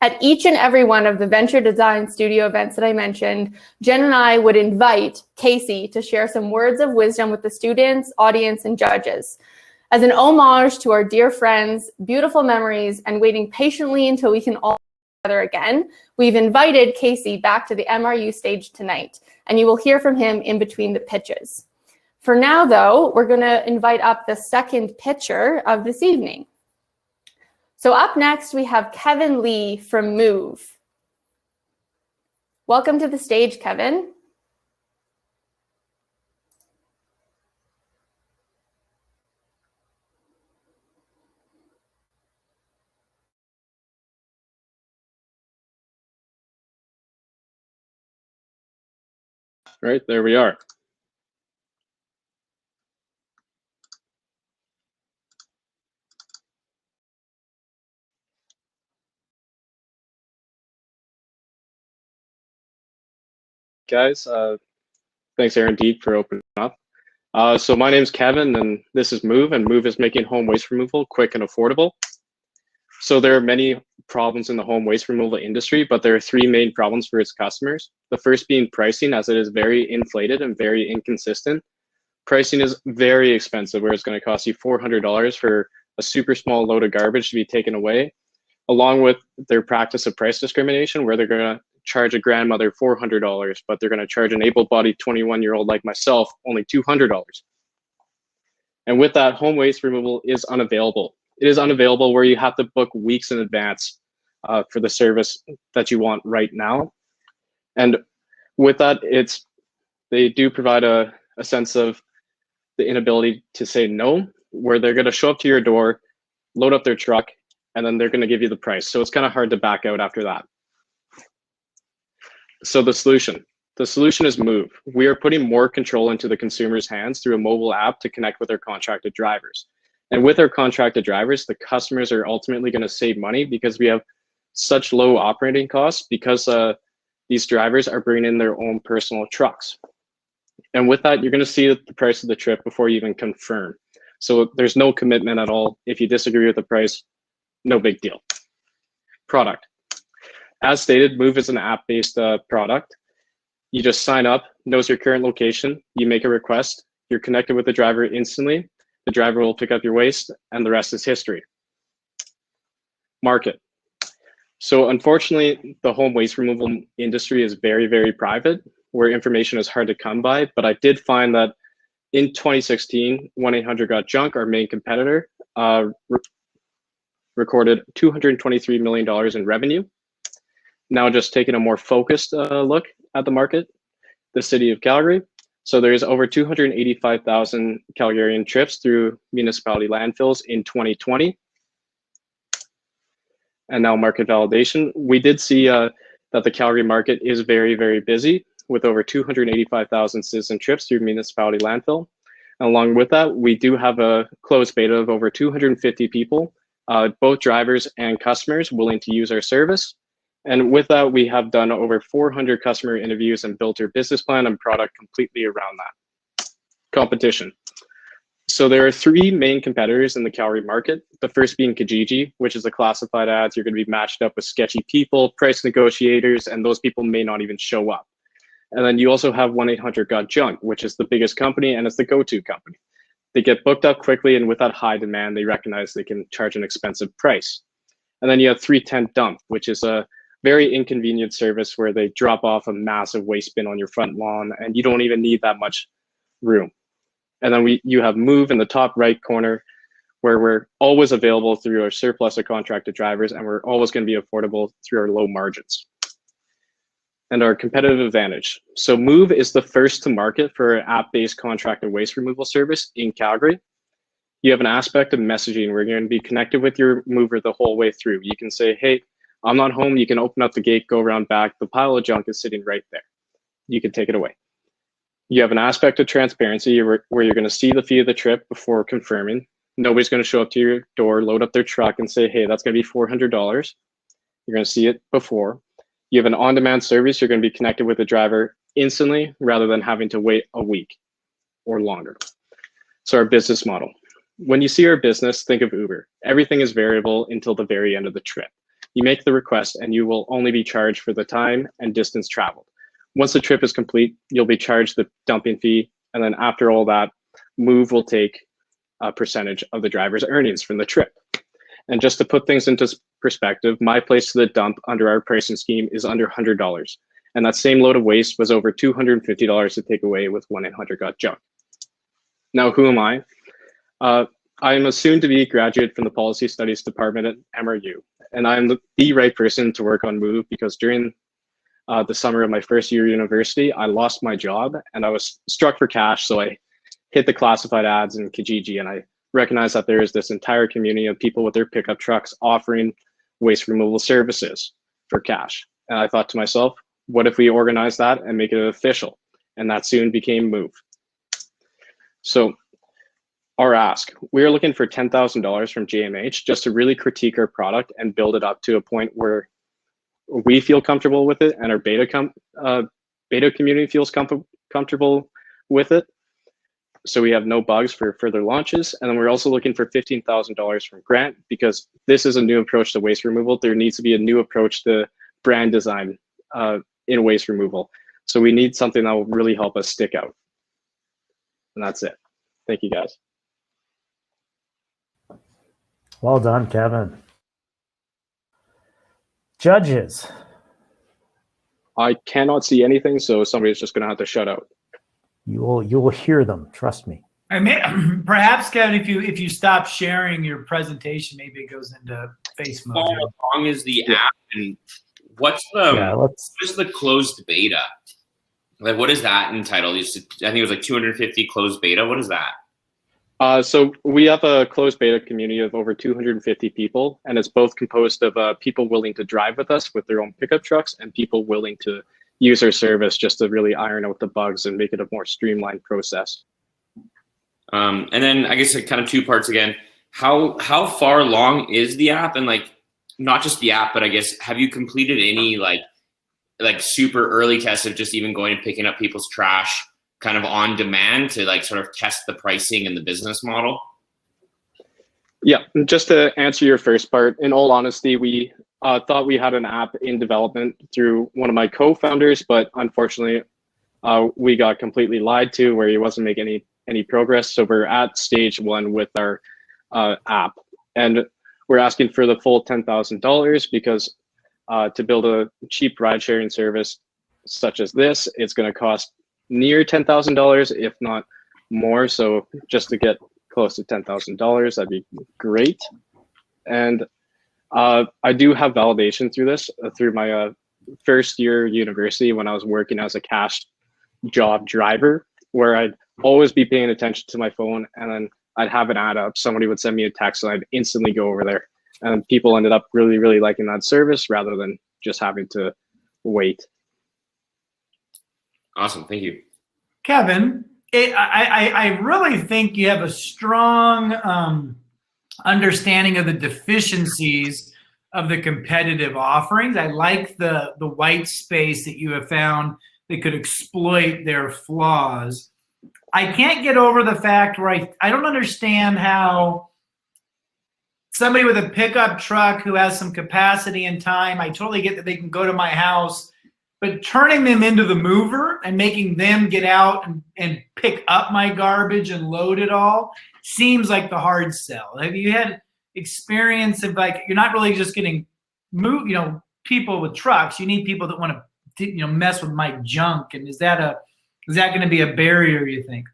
At each and every one of the Venture Design Studio events that I mentioned, Jen and I would invite Casey to share some words of wisdom with the students, audience, and judges. As an homage to our dear friends, beautiful memories, and waiting patiently until we can all get together again, we've invited Casey back to the MRU stage tonight, and you will hear from him in between the pitches. For now, though, we're going to invite up the second pitcher of this evening. So up next, we have Kevin Lee from Move. Welcome to the stage, Kevin. Right, there we are. Guys, thanks Aaron Deep for opening up. So my name's Kevin and this is Move, and Move is making home waste removal quick and affordable. So there are many problems in the home waste removal industry, but there are 3 main problems for its customers. The first being pricing, as it is very inflated and very inconsistent. Pricing is very expensive, where it's going to cost you $400 for a super small load of garbage to be taken away, along with their practice of price discrimination, where they're going to charge a grandmother $400, but they're going to charge an able-bodied 21-year-old like myself only $200. And with that, home waste removal is unavailable. It is unavailable where you have to book weeks in advance for the service that you want right now. And with that, they do provide a sense of the inability to say no, where they're going to show up to your door, load up their truck, and then they're going to give you the price. So it's kind of hard to back out after that. So the solution is Move. We are putting more control into the consumer's hands through a mobile app to connect with our contracted drivers. And with our contracted drivers, the customers are ultimately going to save money because we have such low operating costs because these drivers are bringing in their own personal trucks. And with that, you're going to see the price of the trip before you even confirm. So there's no commitment at all. If you disagree with the price, no big deal. Product. As stated, Move is an app-based product. You just sign up, knows your current location, you make a request, you're connected with the driver instantly, the driver will pick up your waste, and the rest is history. Market. So unfortunately, the home waste removal industry is very, very private, where information is hard to come by. But I did find that in 2016, 1-800-GOT-JUNK, our main competitor, recorded $223 million in revenue. Now just taking a more focused look at the market, the city of Calgary. So there's over 285,000 Calgarian trips through municipality landfills in 2020. And now market validation. We did see that the Calgary market is very, very busy with over 285,000 citizen trips through municipality landfill. And along with that, we do have a closed beta of over 250 people, both drivers and customers willing to use our service. And with that, we have done over 400 customer interviews and built our business plan and product completely around that. Competition. So there are three main competitors in the Calgary market. The first being Kijiji, which is a classified ads. You're going to be matched up with sketchy people, price negotiators, and those people may not even show up. And then you also have 1-800-GOT-JUNK, which is the biggest company and it's the go-to company. They get booked up quickly, and with that high demand, they recognize they can charge an expensive price. And then you have 310 Dump, which is a very inconvenient service where they drop off a massive waste bin on your front lawn and you don't even need that much room. And then you have Move in the top right corner, where we're always available through our surplus of contracted drivers, and we're always going to be affordable through our low margins. And our competitive advantage. So Move is the first to market for an app-based contracted waste removal service in Calgary. You have an aspect of messaging where you're going to be connected with your mover the whole way through. You can say, hey, I'm not home. You can open up the gate, go around back. The pile of junk is sitting right there. You can take it away. You have an aspect of transparency where you're going to see the fee of the trip before confirming. Nobody's going to show up to your door, load up their truck and say, hey, that's going to be $400. You're going to see it before. You have an on-demand service. You're going to be connected with the driver instantly rather than having to wait a week or longer. So our business model. When you see our business, think of Uber. Everything is variable until the very end of the trip. You make the request and you will only be charged for the time and distance traveled. Once the trip is complete, you'll be charged the dumping fee. And then after all that, Move will take a percentage of the driver's earnings from the trip. And just to put things into perspective, my place to the dump under our pricing scheme is under $100. And that same load of waste was over $250 to take away with 1-800-GOT-JUNK. Now, who am I? I am a soon-to-be graduate from the Policy Studies Department at MRU. And I'm the right person to work on Move because during the summer of my first year of university, I lost my job and I was struck for cash. So I hit the classified ads in Kijiji and I recognized that there is this entire community of people with their pickup trucks offering waste removal services for cash. And I thought to myself, what if we organize that and make it official? And that soon became Move. So our ask, we are looking for $10,000 from JMH just to really critique our product and build it up to a point where we feel comfortable with it and our beta community feels comfortable with it. So we have no bugs for further launches. And then we're also looking for $15,000 from Grant because this is a new approach to waste removal. There needs to be a new approach to brand design in waste removal. So we need something that will really help us stick out. And that's it. Thank you, guys. Well done, Kevin. Judges. I cannot see anything, so somebody's just going to have to shut out. You will hear them, trust me. I mean, perhaps Kevin, if you stop sharing your presentation, maybe it goes into face mode. How long is the app, and what's Yeah, what is the closed beta? Like, what is that entitled? I think it was like 250 closed beta. What is that? So we have a closed beta community of over 250 people, and it's both composed of people willing to drive with us with their own pickup trucks and people willing to use our service just to really iron out the bugs and make it a more streamlined process. And then I guess like kind of two parts again. How far along is the app, and like not just the app, but I guess have you completed any like super early tests of just even going and picking up people's trash kind of on demand to like sort of test the pricing and the business model? Yeah, just to answer your first part, in all honesty, we thought we had an app in development through one of my co-founders, but unfortunately, we got completely lied to where he wasn't making any progress. So we're at stage 1 with our app, and we're asking for the full $10,000 because to build a cheap ride-sharing service such as this, it's going to cost near $10,000, if not more. So just to get close to $10,000, that'd be great. And I do have validation through this, through my first year university when I was working as a cash job driver, where I'd always be paying attention to my phone, and then I'd have an ad up. Somebody would send me a text, and I'd instantly go over there. And people ended up really, really liking that service rather than just having to wait. Awesome, thank you, Kevin. I really think you have a strong understanding of the deficiencies of the competitive offerings. I like the white space that you have found that could exploit their flaws. I can't get over the fact where I don't understand how somebody with a pickup truck who has some capacity and time, I totally get that they can go to my house, but turning them into the mover and making them get out and pick up my garbage and load it all seems like the hard sell. Have you had experience of like, you're not really just getting people with trucks, you need people that want to mess with my junk, and is that going to be a barrier, you think?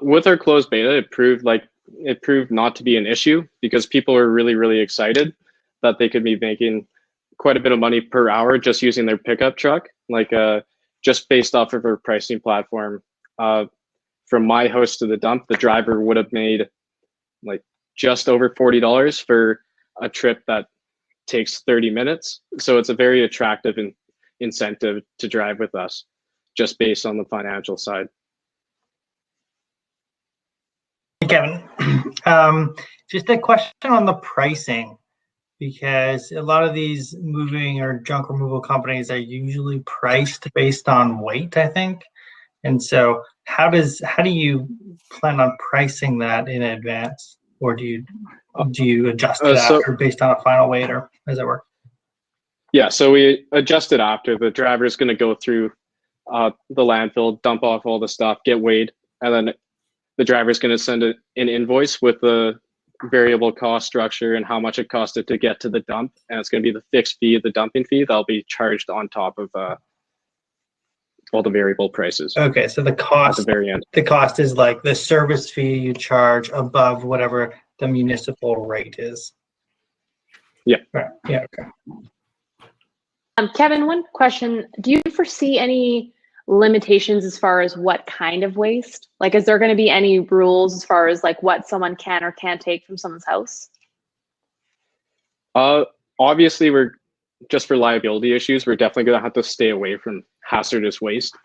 With our closed beta, it proved not to be an issue because people are really, really excited that they could be making quite a bit of money per hour just using their pickup truck. Like just based off of our pricing platform, from my house to the dump, the driver would have made like just over $40 for a trip that takes 30 minutes. So it's a very attractive incentive to drive with us just based on the financial side. Kevin, just a question on the pricing, because a lot of these moving or junk removal companies are usually priced based on weight, I think. And so how do you plan on pricing that in advance, or do you adjust it after based on a final weight, or how does that work? Yeah, so we adjust it after. The driver is going to go through the landfill, dump off all the stuff, get weighed, and then the driver is going to send an invoice with the variable cost structure and how much it costed to get to the dump, and it's going to be the fixed fee, the dumping fee, that'll be charged on top of all the variable prices. Okay, so the cost at the very end. The cost is like the service fee you charge above whatever the municipal rate is. Yeah. Right. Yeah. Okay. Kevin, one question: do you foresee any limitations as far as what kind of waste? Like, is there going to be any rules as far as like what someone can or can't take from someone's house? Obviously, we're just for liability issues, we're definitely going to have to stay away from hazardous waste.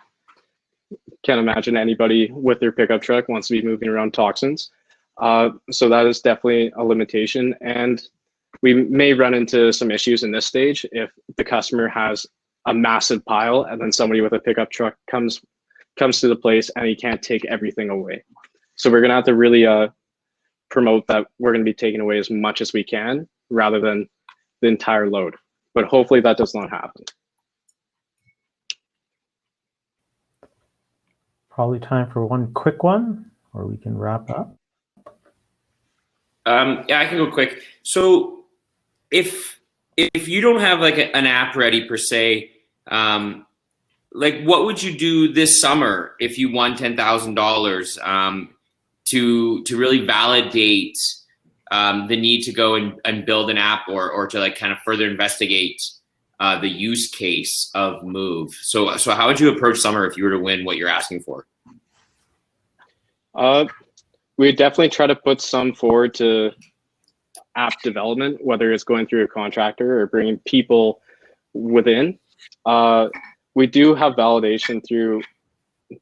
Can't imagine anybody with their pickup truck wants to be moving around toxins. So that is definitely a limitation. And we may run into some issues in this stage if the customer has a massive pile and then somebody with a pickup truck comes to the place and he can't take everything away. So we're going to have to really promote that we're going to be taking away as much as we can rather than the entire load. But hopefully that does not happen. Probably time for one quick one, or we can wrap up. Yeah, I can go quick. So if you don't have like an app ready per se, like what would you do this summer if you won $10,000 to really validate the need to go and build an app or to like kind of further investigate the use case of Move? So how would you approach summer if you were to win what you're asking for? We definitely try to put some forward to app development, whether it's going through a contractor or bringing people within. We do have validation through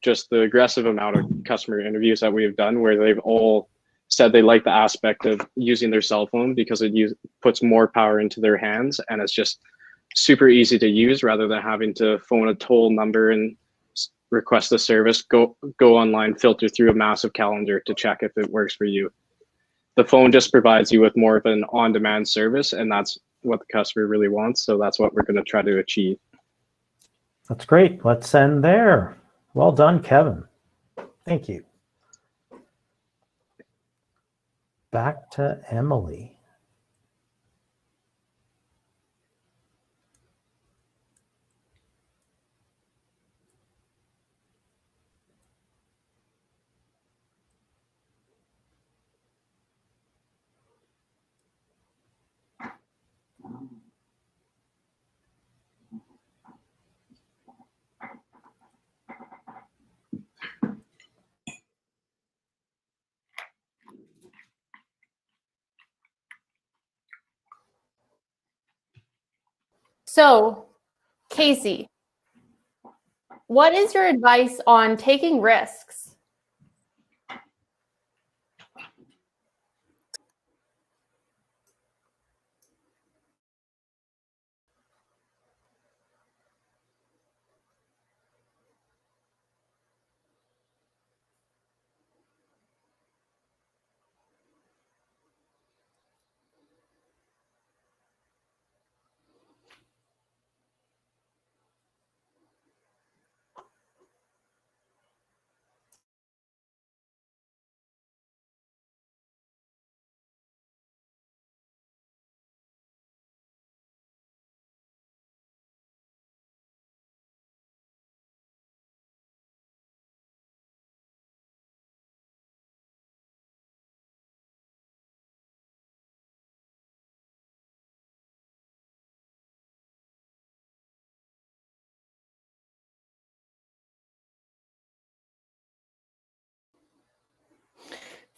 just the aggressive amount of customer interviews that we've done where they've all said they like the aspect of using their cell phone because it puts more power into their hands and it's just super easy to use rather than having to phone a toll number and request a service, go online, filter through a massive calendar to check if it works for you. The phone just provides you with more of an on-demand service, and that's what the customer really wants. So that's what we're going to try to achieve. That's great. Let's end there. Well done, Kevin. Thank you. Back to Emily. So, Casey, what is your advice on taking risks?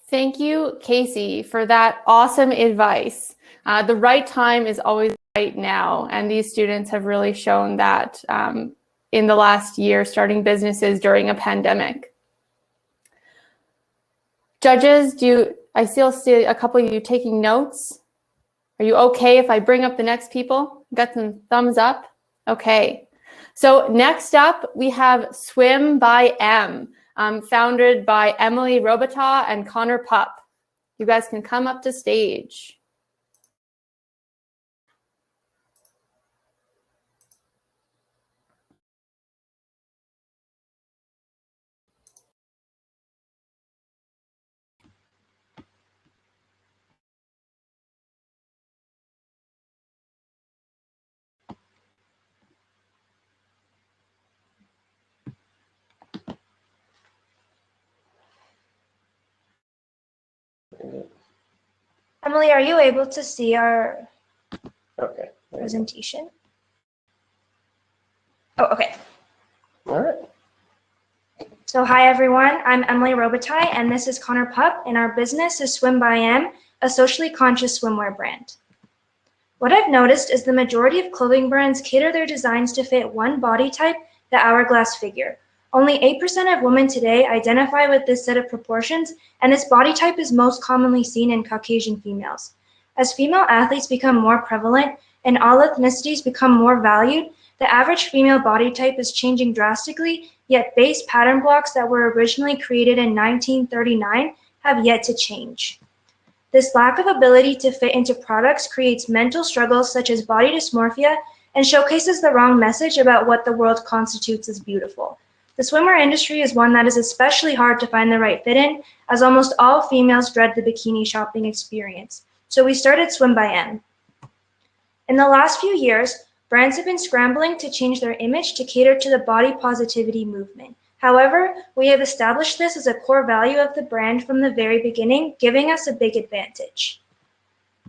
Thank you, Casey, for that awesome advice. The right time is always right now, and these students have really shown that in the last year, starting businesses during a pandemic. Judges, I still see a couple of you taking notes. Are you okay if I bring up the next people? Got some thumbs up? Okay. So next up, we have Swim by M, founded by Emily Robitaille and Connor Pupp. You guys can come up to stage. Emily, are you able to see our Okay. presentation? Oh, okay. All right. So hi, everyone. I'm Emily Robitaille, and this is Connor Pupp, and our business is Swim by M, a socially conscious swimwear brand. What I've noticed is the majority of clothing brands cater their designs to fit one body type, the hourglass figure. Only 8% of women today identify with this set of proportions, and this body type is most commonly seen in Caucasian females. As female athletes become more prevalent and all ethnicities become more valued, the average female body type is changing drastically, yet base pattern blocks that were originally created in 1939 have yet to change. This lack of ability to fit into products creates mental struggles such as body dysmorphia and showcases the wrong message about what the world constitutes as beautiful. The swimwear industry is one that is especially hard to find the right fit in, as almost all females dread the bikini shopping experience. So we started Swim by M. In the last few years, Brands have been scrambling to change their image to cater to the body positivity movement. However, we have established this as a core value of the brand from the very beginning, giving us a big advantage.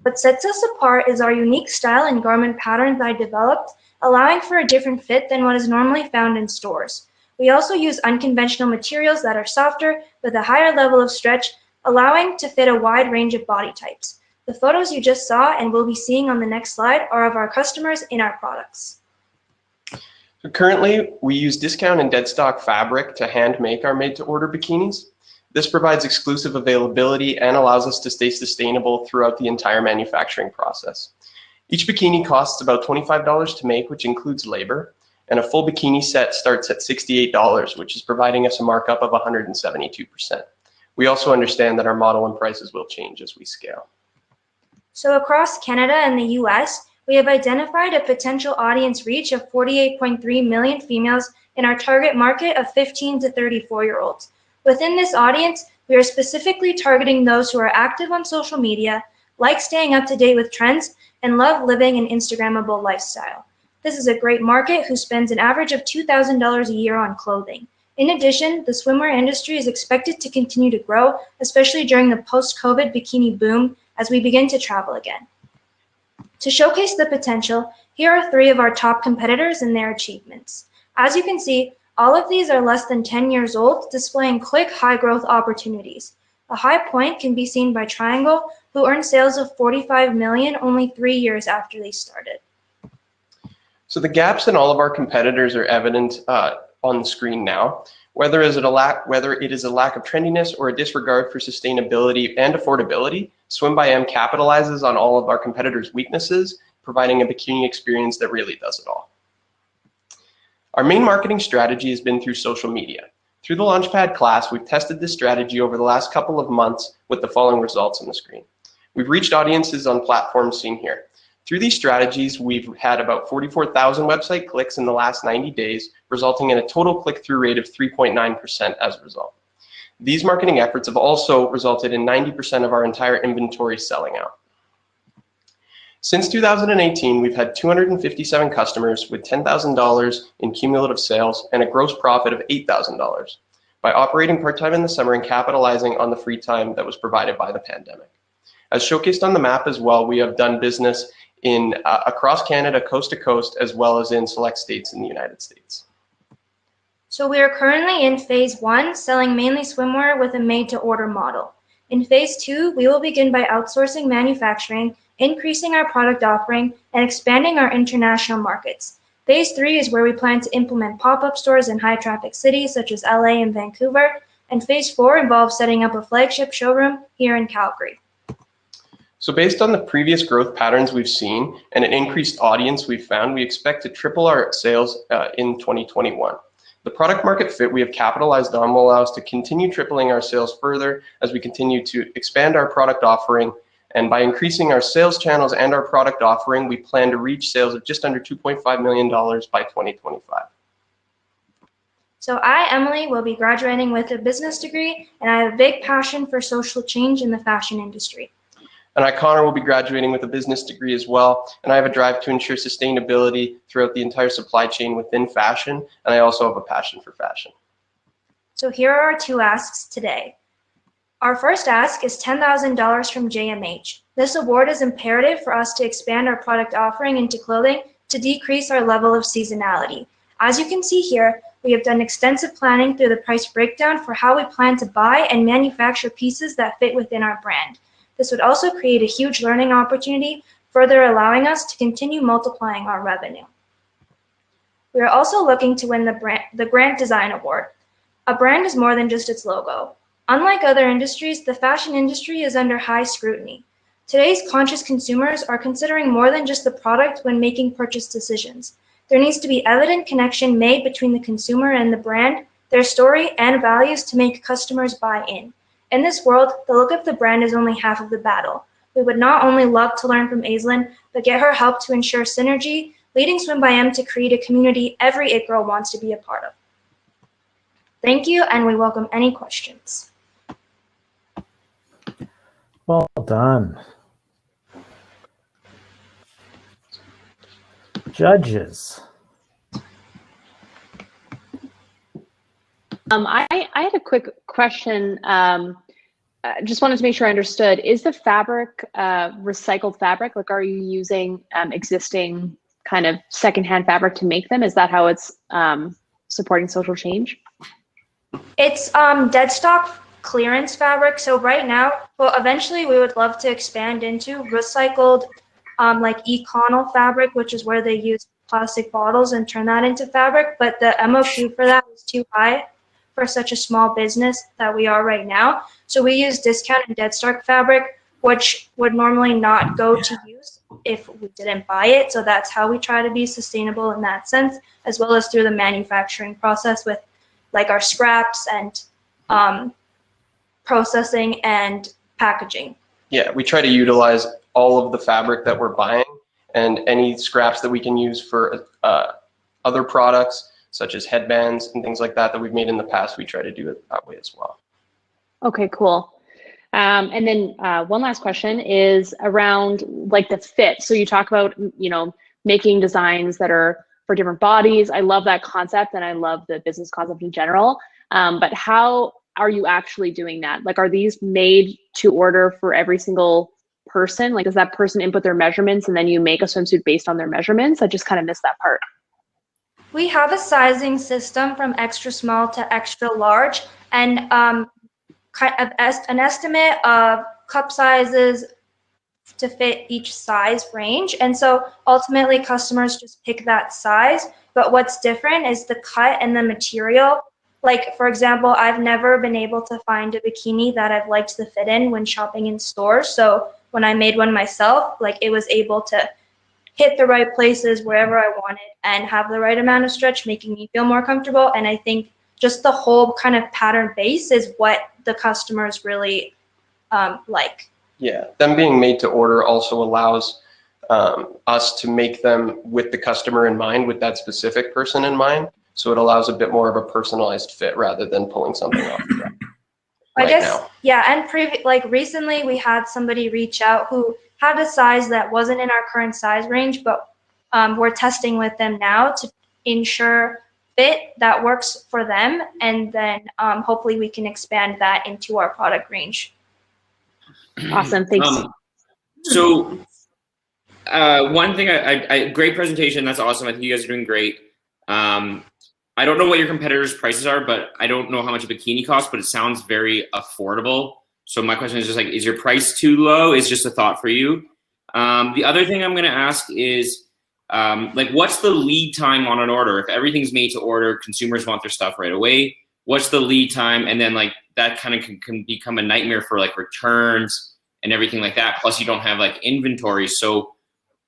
What sets us apart is our unique style and garment patterns I developed, allowing for a different fit than what is normally found in stores. We also use unconventional materials that are softer with a higher level of stretch, allowing to fit a wide range of body types. The photos you just saw and will be seeing on the next slide are of our customers in our products. So currently, we use discount and dead stock fabric to hand make our made-to-order bikinis. This provides exclusive availability and allows us to stay sustainable throughout the entire manufacturing process. Each bikini costs about $25 to make, which includes labor, and a full bikini set starts at $68, which is providing us a markup of 172%. We also understand that our model and prices will change as we scale. So across Canada and the US, we have identified a potential audience reach of 48.3 million females in our target market of 15 to 34-year-olds. Within this audience, we are specifically targeting those who are active on social media, like staying up to date with trends, and love living an Instagrammable lifestyle. This is a great market who spends an average of $2,000 a year on clothing. In addition, the swimwear industry is expected to continue to grow, especially during the post-COVID bikini boom as we begin to travel again. To showcase the potential, here are 3 of our top competitors and their achievements. As you can see, all of these are less than 10 years old, displaying quick, high-growth opportunities. A high point can be seen by Triangle, who earned sales of $45 million only 3 years after they started. So the gaps in all of our competitors are evident on the screen now. Whether it is a lack of trendiness or a disregard for sustainability and affordability, Swim by M capitalizes on all of our competitors' weaknesses, providing a bikini experience that really does it all. Our main marketing strategy has been through social media. Through the Launchpad class, we've tested this strategy over the last couple of months with the following results on the screen. We've reached audiences on platforms seen here. Through these strategies, we've had about 44,000 website clicks in the last 90 days, resulting in a total click-through rate of 3.9% as a result. These marketing efforts have also resulted in 90% of our entire inventory selling out. Since 2018, we've had 257 customers with $10,000 in cumulative sales and a gross profit of $8,000 by operating part-time in the summer and capitalizing on the free time that was provided by the pandemic. As showcased on the map as well, we have done business in across Canada, coast to coast, as well as in select states in the United States. So we are currently in phase 1, selling mainly swimwear with a made-to-order model. In phase 2, we will begin by outsourcing manufacturing, increasing our product offering, and expanding our international markets. Phase 3 is where we plan to implement pop-up stores in high-traffic cities such as LA and Vancouver, and phase 4 involves setting up a flagship showroom here in Calgary. So based on the previous growth patterns we've seen and an increased audience we've found, we expect to triple our sales in 2021. The product market fit we have capitalized on will allow us to continue tripling our sales further as we continue to expand our product offering. And by increasing our sales channels and our product offering, we plan to reach sales of just under $2.5 million by 2025. So I, Emily, will be graduating with a business degree, and I have a big passion for social change in the fashion industry. And I, Connor, will be graduating with a business degree as well, and I have a drive to ensure sustainability throughout the entire supply chain within fashion, and I also have a passion for fashion. So here are our 2 asks today. Our first ask is $10,000 from JMH. This award is imperative for us to expand our product offering into clothing to decrease our level of seasonality. As you can see here, we have done extensive planning through the price breakdown for how we plan to buy and manufacture pieces that fit within our brand. This would also create a huge learning opportunity, further allowing us to continue multiplying our revenue. We are also looking to win the Grant Design Award. A brand is more than just its logo. Unlike other industries, the fashion industry is under high scrutiny. Today's conscious consumers are considering more than just the product when making purchase decisions. There needs to be evident connection made between the consumer and the brand, their story, and values to make customers buy in. In this world, the look of the brand is only half of the battle. We would not only love to learn from Aislinn, but get her help to ensure synergy, leading Swim by M to create a community every It Girl wants to be a part of. Thank you, and we welcome any questions. Well done. Judges. I had a quick question. Just wanted to make sure I understood. Is the fabric recycled fabric? Like, are you using existing kind of secondhand fabric to make them? Is that how it's supporting social change? It's dead stock clearance fabric. So right now, well, eventually we would love to expand into recycled like Econol fabric, which is where they use plastic bottles and turn that into fabric. But the MOQ for that is too high for such a small business that we are right now. So we use discounted dead stock fabric, which would normally not go to use if we didn't buy it. So that's how we try to be sustainable in that sense, as well as through the manufacturing process with like our scraps and processing and packaging. Yeah, we try to utilize all of the fabric that we're buying and any scraps that we can use for other products, such as headbands and things like that that we've made in the past. We try to do it that way as well. Okay, cool. And then one last question is around like the fit. So you talk about, you know, making designs that are for different bodies. I love that concept and I love the business concept in general. But how are you actually doing that? Like, are these made to order for every single person? Like, does that person input their measurements and then you make a swimsuit based on their measurements? I just kind of missed that part. We have a sizing system from extra small to extra large, and kind of an estimate of cup sizes to fit each size range. And so ultimately customers just pick that size. But what's different is the cut and the material. Like, for example, I've never been able to find a bikini that I've liked the fit in when shopping in stores. So when I made one myself, like, it was able to hit the right places wherever I wanted and have the right amount of stretch, making me feel more comfortable. And I think just the whole kind of pattern base is what the customers really like. Yeah, them being made to order also allows us to make them with the customer in mind, with that specific person in mind. So it allows a bit more of a personalized fit rather than pulling something off the rack. I guess, yeah, and like recently we had somebody reach out who had a size that wasn't in our current size range, but we're testing with them now to ensure fit that works for them, and then hopefully we can expand that into our product range. Awesome, thanks. So one thing, I great presentation. That's awesome. I think you guys are doing great. I don't know what your competitors' prices are, but I don't know how much a bikini costs, but it sounds very affordable. So my question is just like, is your price too low? Is just a thought for you. The other thing I'm going to ask is, like, what's the lead time on an order? If everything's made to order, consumers want their stuff right away. What's the lead time? And then like that kind of can become a nightmare for like returns and everything like that. Plus you don't have like inventory. So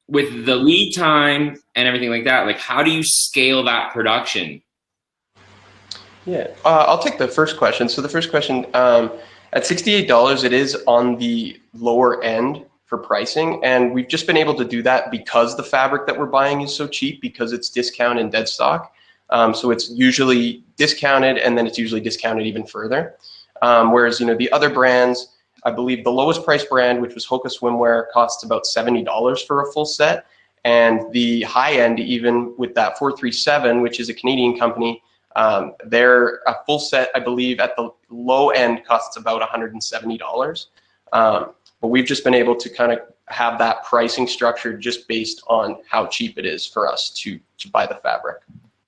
with the lead time and everything like that, like how do you scale that production? Yeah, I'll take the first question. So the first question, at $68, it is on the lower end for pricing. And we've just been able to do that because the fabric that we're buying is so cheap, because it's discounted and dead stock. So it's usually discounted, and then it's usually discounted even further. Whereas, you know, the other brands, I believe the lowest price brand, which was Hoka Swimwear, costs about $70 for a full set. And the high end, even with that 437, which is a Canadian company, their a full set, I believe, at the low end costs about $170. But we've just been able to kind of have that pricing structure just based on how cheap it is for us to buy the fabric.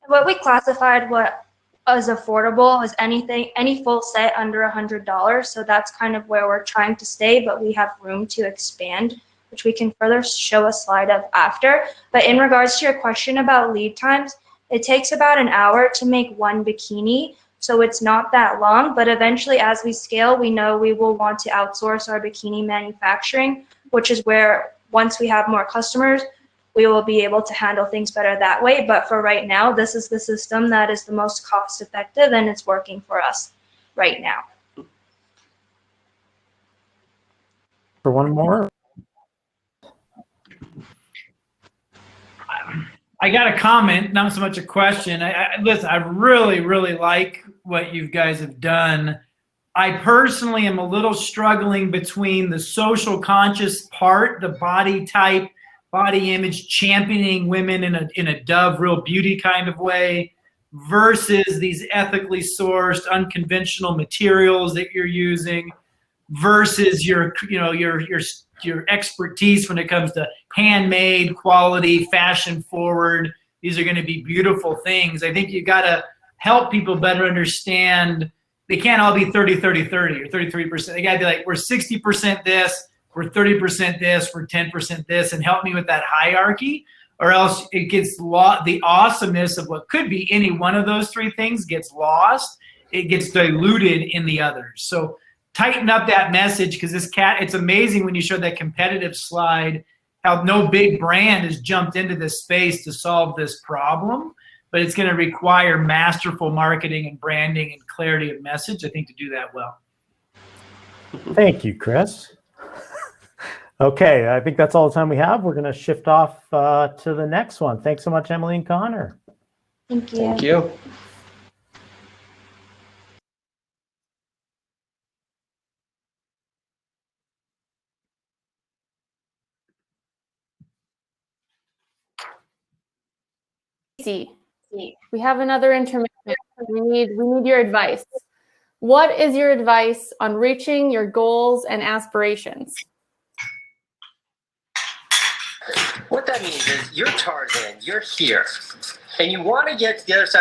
What we classified what as affordable is any full set under $100. So that's kind of where we're trying to stay, but we have room to expand, which we can further show a slide of after. But in regards to your question about lead times, it takes about an hour to make one bikini. So it's not that long, but eventually as we scale, we know we will want to outsource our bikini manufacturing, which is where once we have more customers, we will be able to handle things better that way. But for right now, this is the system that is the most cost effective, and it's working for us right now. For one more. I got a comment, not so much a question. Listen, I really, really like what you guys have done. I personally am a little struggling between the social conscious part, the body type body image, championing women in a Dove Real Beauty kind of way, versus these ethically sourced, unconventional materials that you're using, versus your expertise when it comes to handmade, quality, fashion forward. These are going to be beautiful things. I think you got to help people better understand. They can't all be 30, 30, 30 or 33%. They got to be like, we're 60% this, we're 30% this, we're 10% this, and help me with that hierarchy, or else it gets the awesomeness of what could be any one of those three things gets lost. It gets diluted in the others. So tighten up that message, because it's amazing when you show that competitive slide, how no big brand has jumped into this space to solve this problem, but it's going to require masterful marketing and branding and clarity of message, I think, to do that well. Thank you, Chris. Okay, I think that's all the time we have. We're going to shift off to the next one. Thanks so much, Emily and Connor. Thank you. Thank you. Casey, we have another intermission. We need your advice. What is your advice on reaching your goals and aspirations? What that means is you're Tarzan, you're here, and you want to get to the other side.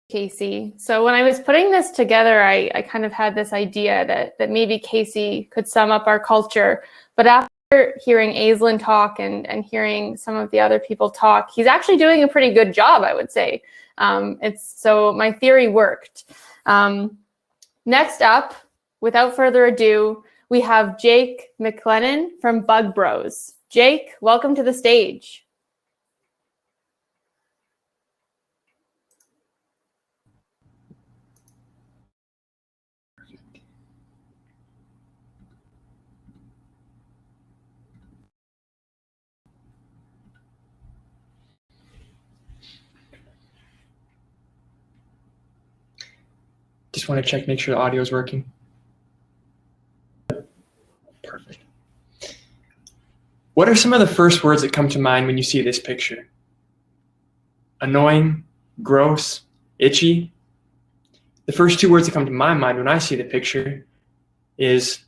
Casey. So when I was putting this together, I kind of had this idea that maybe Casey could sum up our culture. But after hearing Aislinn talk and hearing some of the other people talk, he's actually doing a pretty good job, I would say. So my theory worked. Next up, without further ado, we have Jake McLennan from Bug Bros. Jake, welcome to the stage. Just want to check, make sure the audio is working. Perfect. What are some of the first words that come to mind when you see this picture? Annoying, gross, itchy. The first two words that come to my mind when I see the picture is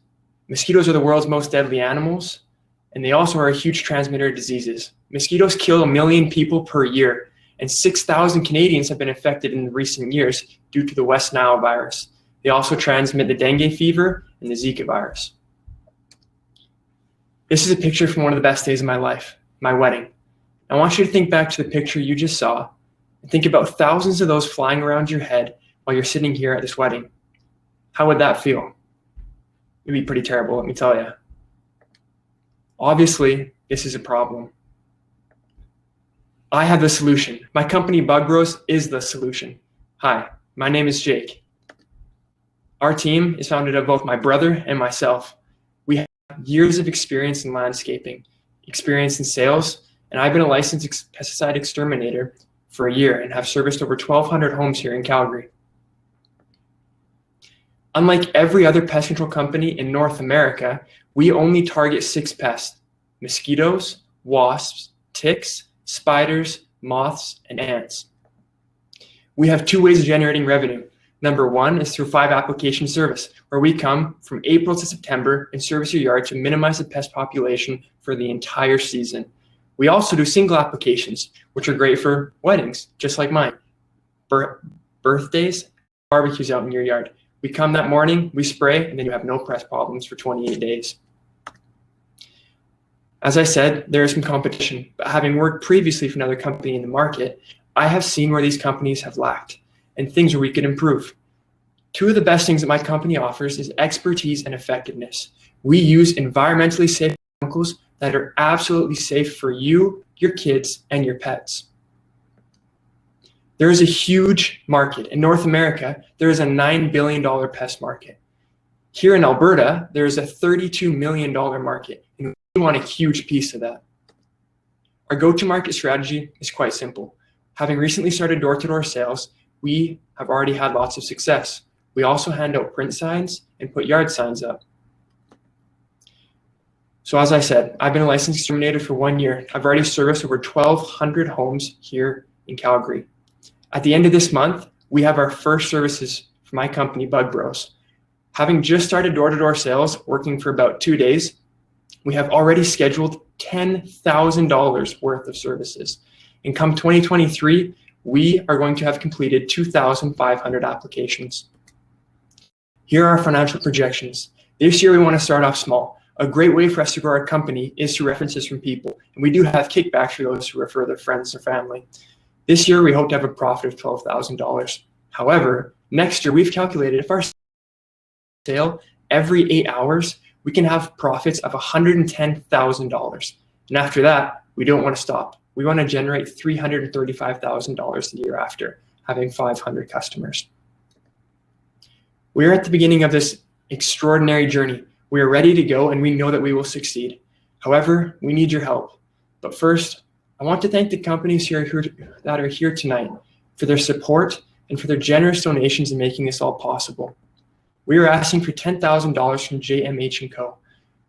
mosquitoes are the world's most deadly animals, and they also are a huge transmitter of diseases. Mosquitoes kill 1 million people per year, and 6,000 Canadians have been infected in recent years due to the West Nile virus. They also transmit the dengue fever and the Zika virus. This is a picture from one of the best days of my life, my wedding. I want you to think back to the picture you just saw and think about thousands of those flying around your head while you're sitting here at this wedding. How would that feel? It'd be pretty terrible, let me tell you. Obviously, this is a problem. I have the solution. My company, Bug Bros, is the solution. Hi, my name is Jake. Our team is founded of both my brother and myself. We have years of experience in landscaping, experience in sales, and I've been a licensed pesticide exterminator for a year and have serviced over 1,200 homes here in Calgary. Unlike every other pest control company in North America, we only target 6 pests. mosquitoes, wasps, ticks, spiders, moths, and ants. We have two ways of generating revenue. Number one is through 5 application service, where we come from April to September and service your yard to minimize the pest population for the entire season. We also do single applications, which are great for weddings, just like mine. Birthdays, barbecues out in your yard. We come that morning, we spray, and then you have no pest problems for 28 days. As I said, there is some competition, but having worked previously for another company in the market, I have seen where these companies have lacked and things where we could improve. Two of the best things that my company offers is expertise and effectiveness. We use environmentally safe chemicals that are absolutely safe for you, your kids, and your pets. There is a huge market. In North America, there is a $9 billion pest market. Here in Alberta, there is a $32 million market, and we want a huge piece of that. Our go-to-market strategy is quite simple. Having recently started door-to-door sales, we have already had lots of success. We also hand out print signs and put yard signs up. So as I said, I've been a licensed exterminator for 1 year. I've already serviced over 1,200 homes here in Calgary. At the end of this month, we have our first services for my company, Bug Bros. Having just started door-to-door sales, working for about 2 days, we have already scheduled $10,000 worth of services. And come 2023, we are going to have completed 2,500 applications. Here are our financial projections. This year, we want to start off small. A great way for us to grow our company is through references from people. And we do have kickbacks for those who refer their friends or family. This year, we hope to have a profit of $12,000. However, next year, we've calculated if our sale every 8 hours, we can have profits of $110,000. And after that, we don't want to stop. We want to generate $335,000 the year after, having 500 customers. We are at the beginning of this extraordinary journey. We are ready to go, and we know that we will succeed. However, we need your help. But first, I want to thank the companies that are here tonight for their support and for their generous donations in making this all possible. We are asking for $10,000 from JMH & Co.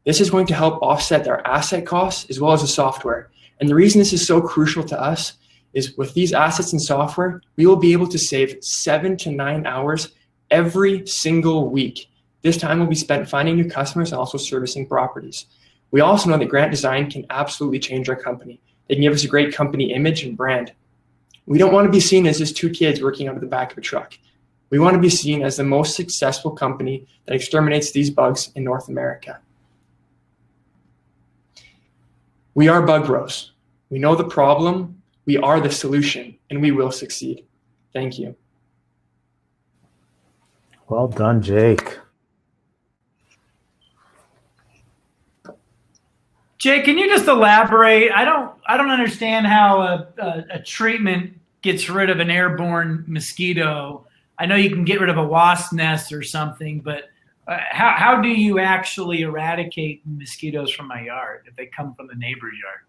This is going to help offset our asset costs as well as the software. And the reason this is so crucial to us is with these assets and software, we will be able to save 7 to 9 hours every single week. This time will be spent finding new customers and also servicing properties. We also know that Grant Design can absolutely change our company. They can give us a great company image and brand. We don't want to be seen as just 2 kids working out of the back of a truck. We want to be seen as the most successful company that exterminates these bugs in North America. We are Bug Bros. We know the problem, we are the solution, and we will succeed. Thank you. Well done, Jake. Jake, can you just elaborate? I don't understand how a treatment gets rid of an airborne mosquito. I know you can get rid of a wasp nest or something, but how do you actually eradicate mosquitoes from my yard if they come from the neighbor's yard?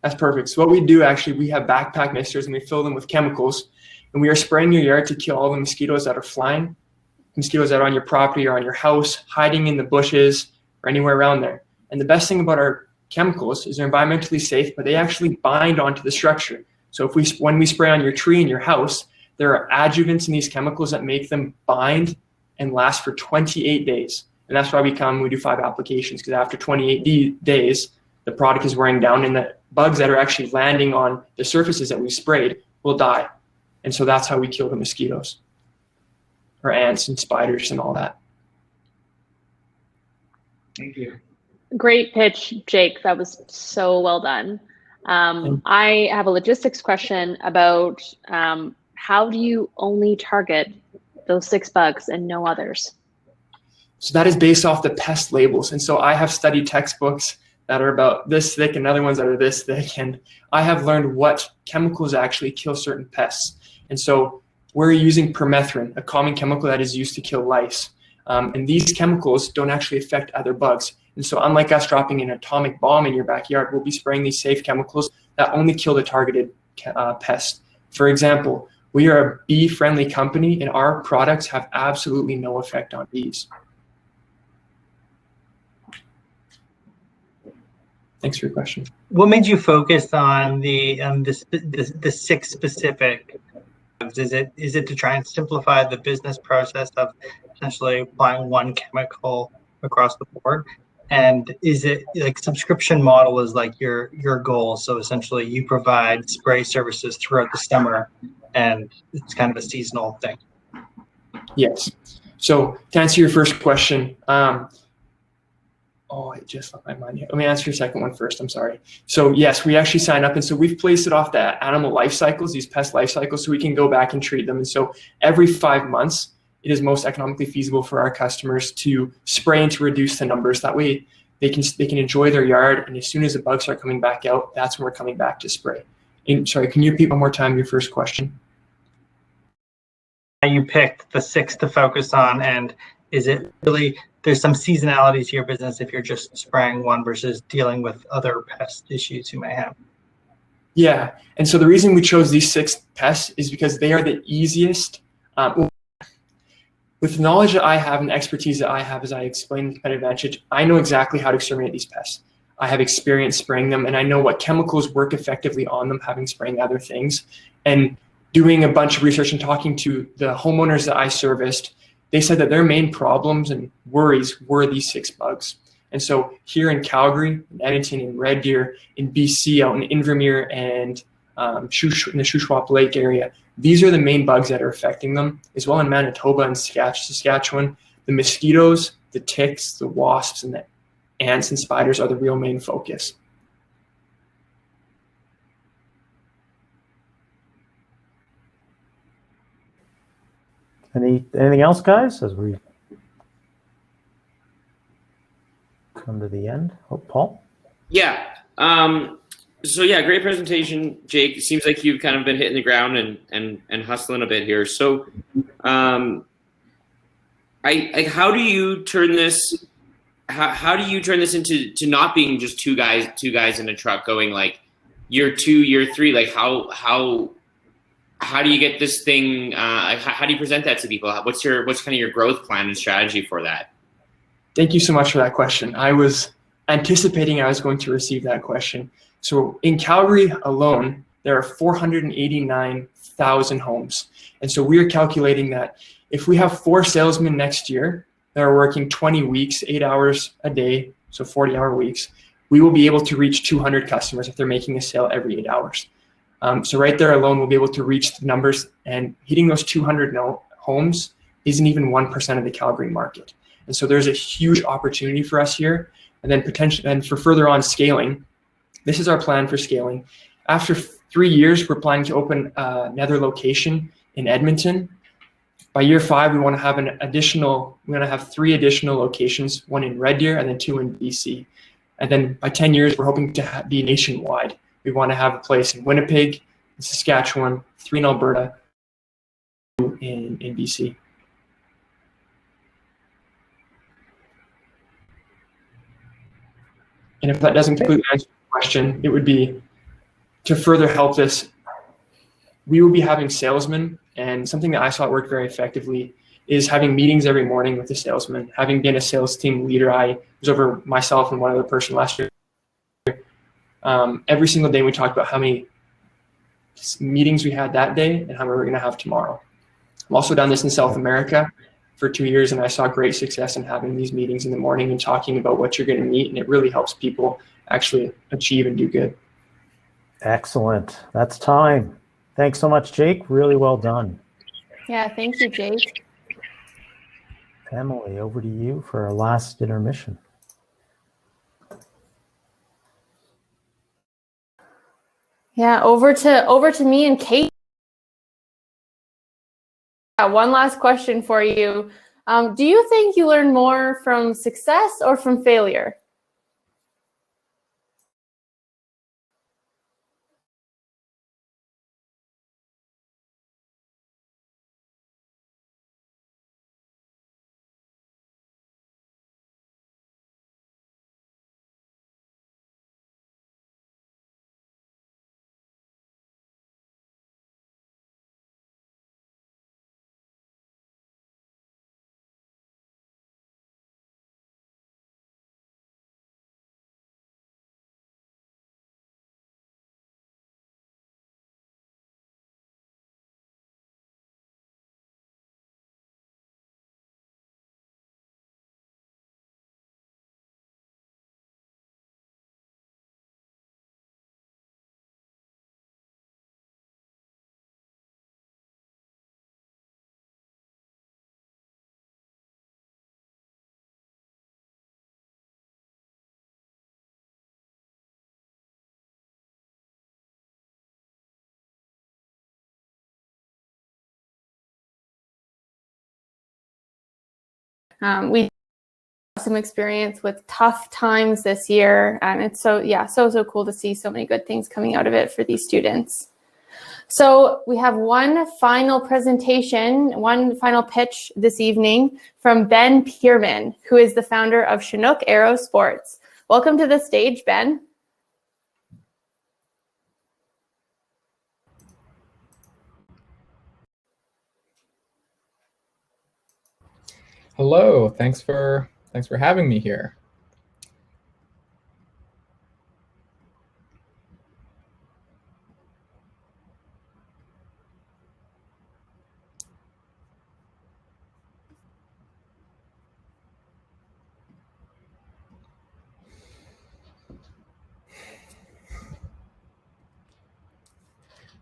That's perfect. So what we do actually, we have backpack misters and we fill them with chemicals, and we are spraying your yard to kill all the mosquitoes that are flying, mosquitoes that are on your property or on your house, hiding in the bushes or anywhere around there. And the best thing about our chemicals is they're environmentally safe, but they actually bind onto the structure. So when we spray on your tree in your house, there are adjuvants in these chemicals that make them bind and last for 28 days. And that's why we do 5 applications, because after 28 days, the product is wearing down and the bugs that are actually landing on the surfaces that we sprayed will die. And so that's how we kill the mosquitoes, or ants and spiders and all that. Thank you. Great pitch, Jake. That was so well done. I have a logistics question about how do you only target those 6 bugs and no others? So that is based off the pest labels. And so I have studied textbooks that are about this thick and other ones that are this thick. And I have learned what chemicals actually kill certain pests. And so we're using permethrin, a common chemical that is used to kill lice. And these chemicals don't actually affect other bugs. And so unlike us dropping an atomic bomb in your backyard, we'll be spraying these safe chemicals that only kill the targeted pest. For example, we are a bee-friendly company, and our products have absolutely no effect on bees. Thanks for your question. What made you focus on the 6 specific? Is it to try and simplify the business process of essentially applying one chemical across the board? And is it like subscription model is like your goal? So essentially you provide spray services throughout the summer and it's kind of a seasonal thing. Yes. So to answer your first question, it just left my mind here. Let me answer your second one first. I'm sorry. So yes, we actually sign up, and so we've placed it off the animal life cycles, these pest life cycles, so we can go back and treat them. And so every 5 months, it is most economically feasible for our customers to spray and to reduce the numbers. That way, they can enjoy their yard, and as soon as the bugs start coming back out, that's when we're coming back to spray. And sorry, can you repeat one more time your first question? You picked the 6 to focus on, and is it really there's some seasonality to your business if you're just spraying one versus dealing with other pest issues you may have? Yeah, and so the reason we chose these 6 pests is because they are the easiest. With the knowledge that I have and the expertise that I have, as I explained the competitive advantage, I know exactly how to exterminate these pests. I have experience spraying them, and I know what chemicals work effectively on them, having spraying other things. And doing a bunch of research and talking to the homeowners that I serviced, they said that their main problems and worries were these 6 bugs. And so here in Calgary, in Edmonton, in Red Deer, in BC, out in Invermere, and in the Shuswap Lake area, these are the main bugs that are affecting them, as well in Manitoba and Saskatchewan. The mosquitoes, the ticks, the wasps, and the ants and spiders are the real main focus. Anything else, guys, as we come to the end? Oh, Paul? Yeah. So yeah, great presentation, Jake. It seems like you've kind of been hitting the ground and hustling a bit here. So, how do you turn this? How do you turn this into not being just two guys in a truck going like year 2, year 3? Like how do you get this thing? How do you present that to people? What's kind of your growth plan and strategy for that? Thank you so much for that question. I was anticipating I was going to receive that question. So in Calgary alone, there are 489,000 homes. And so we are calculating that if we have 4 salesmen next year that are working 20 weeks, 8 hours a day, so 40-hour weeks, we will be able to reach 200 customers if they're making a sale every 8 hours. So right there alone, we'll be able to reach the numbers, and hitting those 200 homes isn't even 1% of the Calgary market. And so there's a huge opportunity for us here. And then for further on scaling, this is our plan for scaling. After 3 years, we're planning to open another location in Edmonton. By year 5, we want to have 3 additional locations, 1 in Red Deer and then 2 in BC. And then by 10 years, we're hoping to be nationwide. We want to have a place in Winnipeg, in Saskatchewan, 3 in Alberta, 2 in BC. And if that doesn't completely answer the question, it would be to further help this, we will be having salesmen, and something that I saw work very effectively is having meetings every morning with the salesman. Having been a sales team leader, I was over myself and one other person last year. Every single day we talked about how many meetings we had that day and how many we're going to have tomorrow. I've also done this in South America for 2 years, and I saw great success in having these meetings in the morning and talking about what you're going to meet, and it really helps people actually achieve and do good. Excellent. That's time. Thanks so much, Jake. Really well done. Yeah, thank you, Jake. Emily, over to you for our last intermission. Yeah, over to me and Kate. One last question for you. Do you think you learn more from success or from failure? We have some experience with tough times this year, and it's so cool to see so many good things coming out of it for these students. So we have one final presentation, one final pitch this evening from Ben Pierman, who is the founder of Chinook Aero Sports. Welcome to the stage, Ben. Hello, thanks for having me here.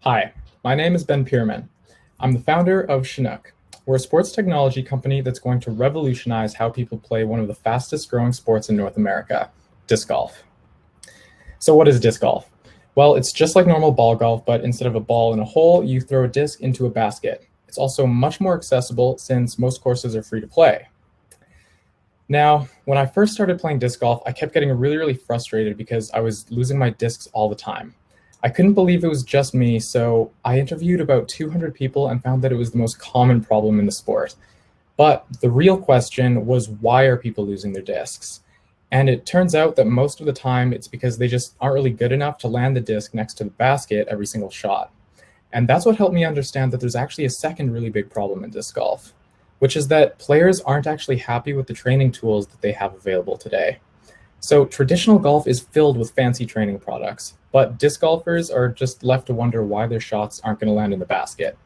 Hi, my name is Ben Pierman. I'm the founder of Chinook. We're a sports technology company that's going to revolutionize how people play one of the fastest growing sports in North America, disc golf. So what is disc golf? Well, it's just like normal ball golf, but instead of a ball in a hole, you throw a disc into a basket. It's also much more accessible since most courses are free to play. Now, when I first started playing disc golf, I kept getting really frustrated because I was losing my discs all the time. I couldn't believe it was just me, so I interviewed about 200 people and found that it was the most common problem in the sport. But the real question was, why are people losing their discs? And it turns out that most of the time it's because they just aren't really good enough to land the disc next to the basket every single shot. And that's what helped me understand that there's actually a second really big problem in disc golf, which is that players aren't actually happy with the training tools that they have available today. So traditional golf is filled with fancy training products, but disc golfers are just left to wonder why their shots aren't going to land in the basket.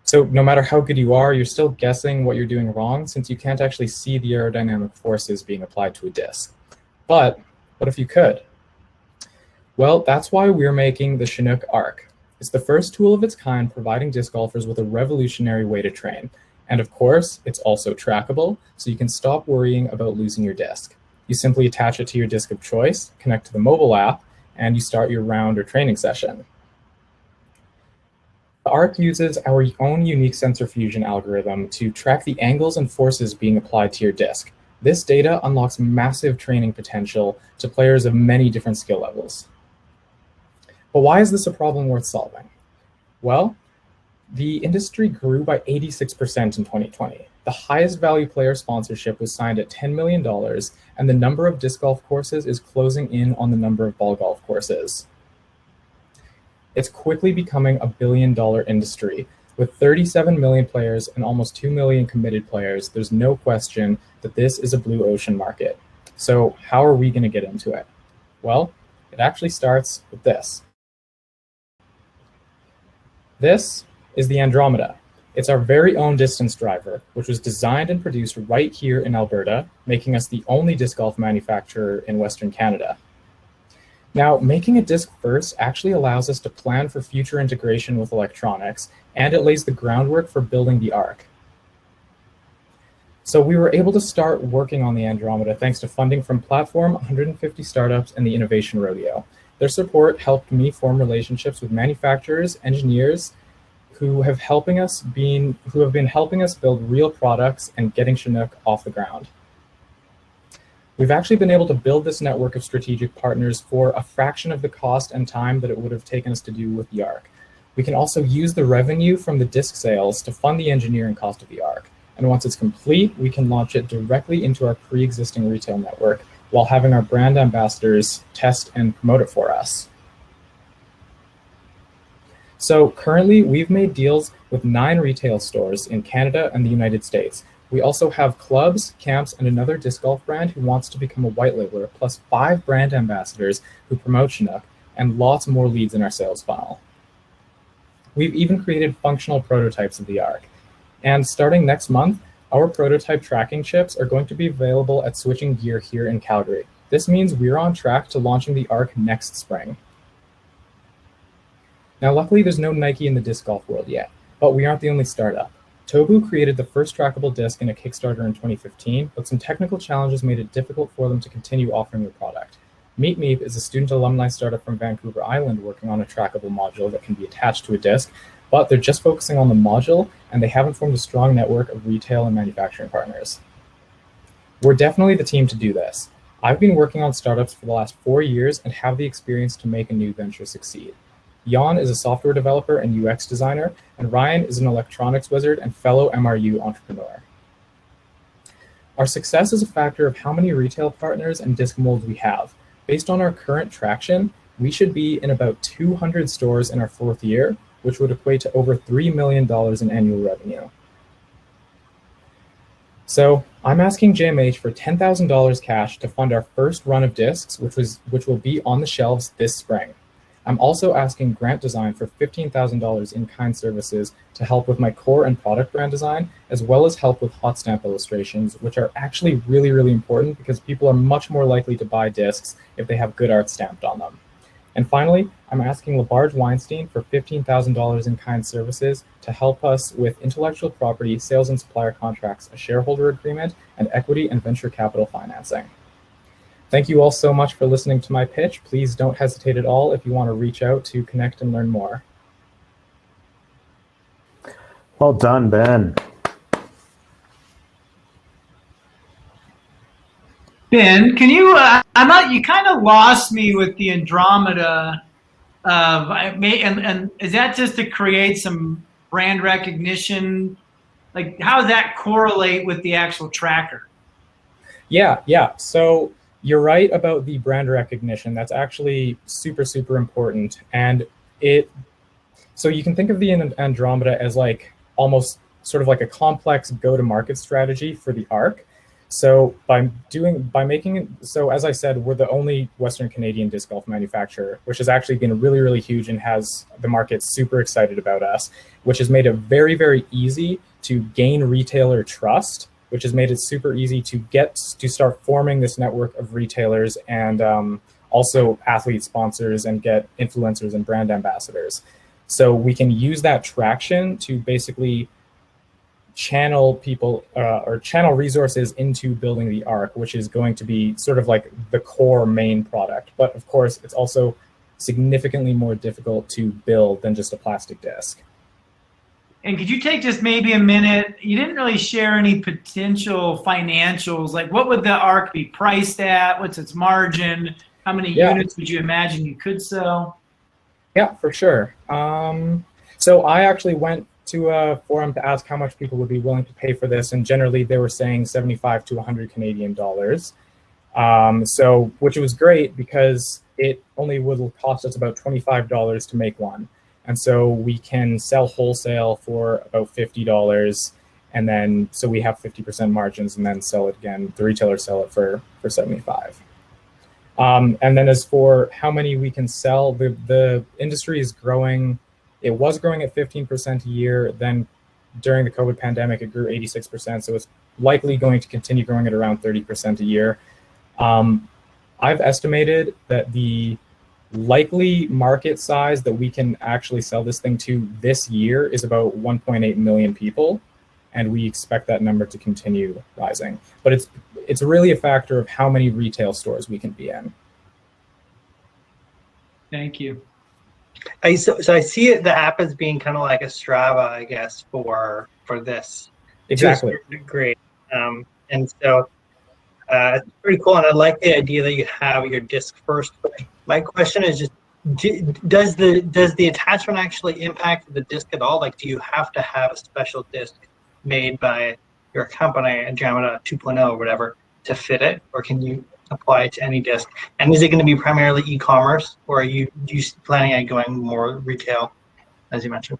So no matter how good you are, you're still guessing what you're doing wrong since you can't actually see the aerodynamic forces being applied to a disc. But what if you could? Well, that's why we're making the Chinook Arc. It's the first tool of its kind providing disc golfers with a revolutionary way to train. And of course, it's also trackable, so you can stop worrying about losing your disc. You simply attach it to your disc of choice, connect to the mobile app, and you start your round or training session. The ARC uses our own unique sensor fusion algorithm to track the angles and forces being applied to your disc. This data unlocks massive training potential to players of many different skill levels. But why is this a problem worth solving? Well, the industry grew by 86% in 2020. The highest value player sponsorship was signed at $10 million, and the number of disc golf courses is closing in on the number of ball golf courses. It's quickly becoming a billion-dollar industry. With 37 million players and almost 2 million committed players, there's no question that this is a blue ocean market. So how are we going to get into it? Well, it actually starts with this. This is the Andromeda. It's our very own distance driver, which was designed and produced right here in Alberta, making us the only disc golf manufacturer in Western Canada. Now, making a disc first actually allows us to plan for future integration with electronics, and it lays the groundwork for building the ARC. So we were able to start working on the Andromeda thanks to funding from Platform, 150 startups, and the Innovation Rodeo. Their support helped me form relationships with manufacturers, engineers, who have been helping us build real products and getting Chinook off the ground. We've actually been able to build this network of strategic partners for a fraction of the cost and time that it would have taken us to do with the ARC. We can also use the revenue from the disc sales to fund the engineering cost of the ARC. And once it's complete, we can launch it directly into our pre-existing retail network while having our brand ambassadors test and promote it for us. So currently, we've made deals with 9 retail stores in Canada and the United States. We also have clubs, camps, and another disc golf brand who wants to become a white labeler, plus 5 brand ambassadors who promote Chinook, and lots more leads in our sales funnel. We've even created functional prototypes of the ARC. And starting next month, our prototype tracking chips are going to be available at Switching Gear here in Calgary. This means we're on track to launching the ARC next spring. Now, luckily, there's no Nike in the disc golf world yet, but we aren't the only startup. Tobu created the first trackable disc in a Kickstarter in 2015, but some technical challenges made it difficult for them to continue offering the product. Meet Meep is a student alumni startup from Vancouver Island working on a trackable module that can be attached to a disc, but they're just focusing on the module, and they haven't formed a strong network of retail and manufacturing partners. We're definitely the team to do this. I've been working on startups for the last 4 years and have the experience to make a new venture succeed. Jan is a software developer and UX designer, and Ryan is an electronics wizard and fellow MRU entrepreneur. Our success is a factor of how many retail partners and disc molds we have. Based on our current traction, we should be in about 200 stores in our 4th year, which would equate to over $3 million in annual revenue. So I'm asking JMH for $10,000 cash to fund our first run of discs, which will be on the shelves this spring. I'm also asking Grant Design for $15,000 in-kind services to help with my core and product brand design, as well as help with hot stamp illustrations, which are actually really, really important because people are much more likely to buy discs if they have good art stamped on them. And finally, I'm asking LaBarge Weinstein for $15,000 in-kind services to help us with intellectual property, sales and supplier contracts, a shareholder agreement, and equity and venture capital financing. Thank you all so much for listening to my pitch. Please don't hesitate at all if you want to reach out to connect and learn more. Well done, Ben. Ben, can you? You kind of lost me with the Andromeda. And is that just to create some brand recognition? Like, how does that correlate with the actual tracker? Yeah. So you're right about the brand recognition. That's actually super, super important. And so you can think of the Andromeda as like almost sort of like a complex go-to-market strategy for the ARC. So so as I said, we're the only Western Canadian disc golf manufacturer, which has actually been really, really huge and has the market super excited about us, which has made it very, very easy to gain retailer trust, which has made it super easy to start forming this network of retailers and also athlete sponsors and get influencers and brand ambassadors. So we can use that traction to basically channel people or channel resources into building the ARC, which is going to be sort of like the core main product. But of course, it's also significantly more difficult to build than just a plastic disc. And could you take just maybe a minute? You didn't really share any potential financials. Like, what would the ARC be priced at? What's its margin? How many units would you imagine you could sell? Yeah, for sure. So I actually went to a forum to ask how much people would be willing to pay for this, and generally they were saying 75 to 100 Canadian dollars. Which was great because it only would cost us about $25 to make one. And so we can sell wholesale for about $50, and then so we have 50% margins, and then sell it again. The retailers sell it for 75. And then as for how many we can sell, the industry is growing. It was growing at 15% a year. Then during the COVID pandemic, it grew 86%. So it's likely going to continue growing at around 30% a year. I've estimated that the likely market size that we can actually sell this thing to this year is about 1.8 million people, and we expect that number to continue rising. But it's really a factor of how many retail stores we can be in. Thank you. So I see the app as being kind of like a Strava, I guess, for this. Exactly. To a certain degree. And so it's pretty cool, and I like the idea that you have your disc first. My question is just, does the attachment actually impact the disc at all? Like, do you have to have a special disc made by your company, Andromeda 2.0 or whatever, to fit it, or can you apply it to any disc? And is it going to be primarily e-commerce, or are you planning on going more retail, as you mentioned?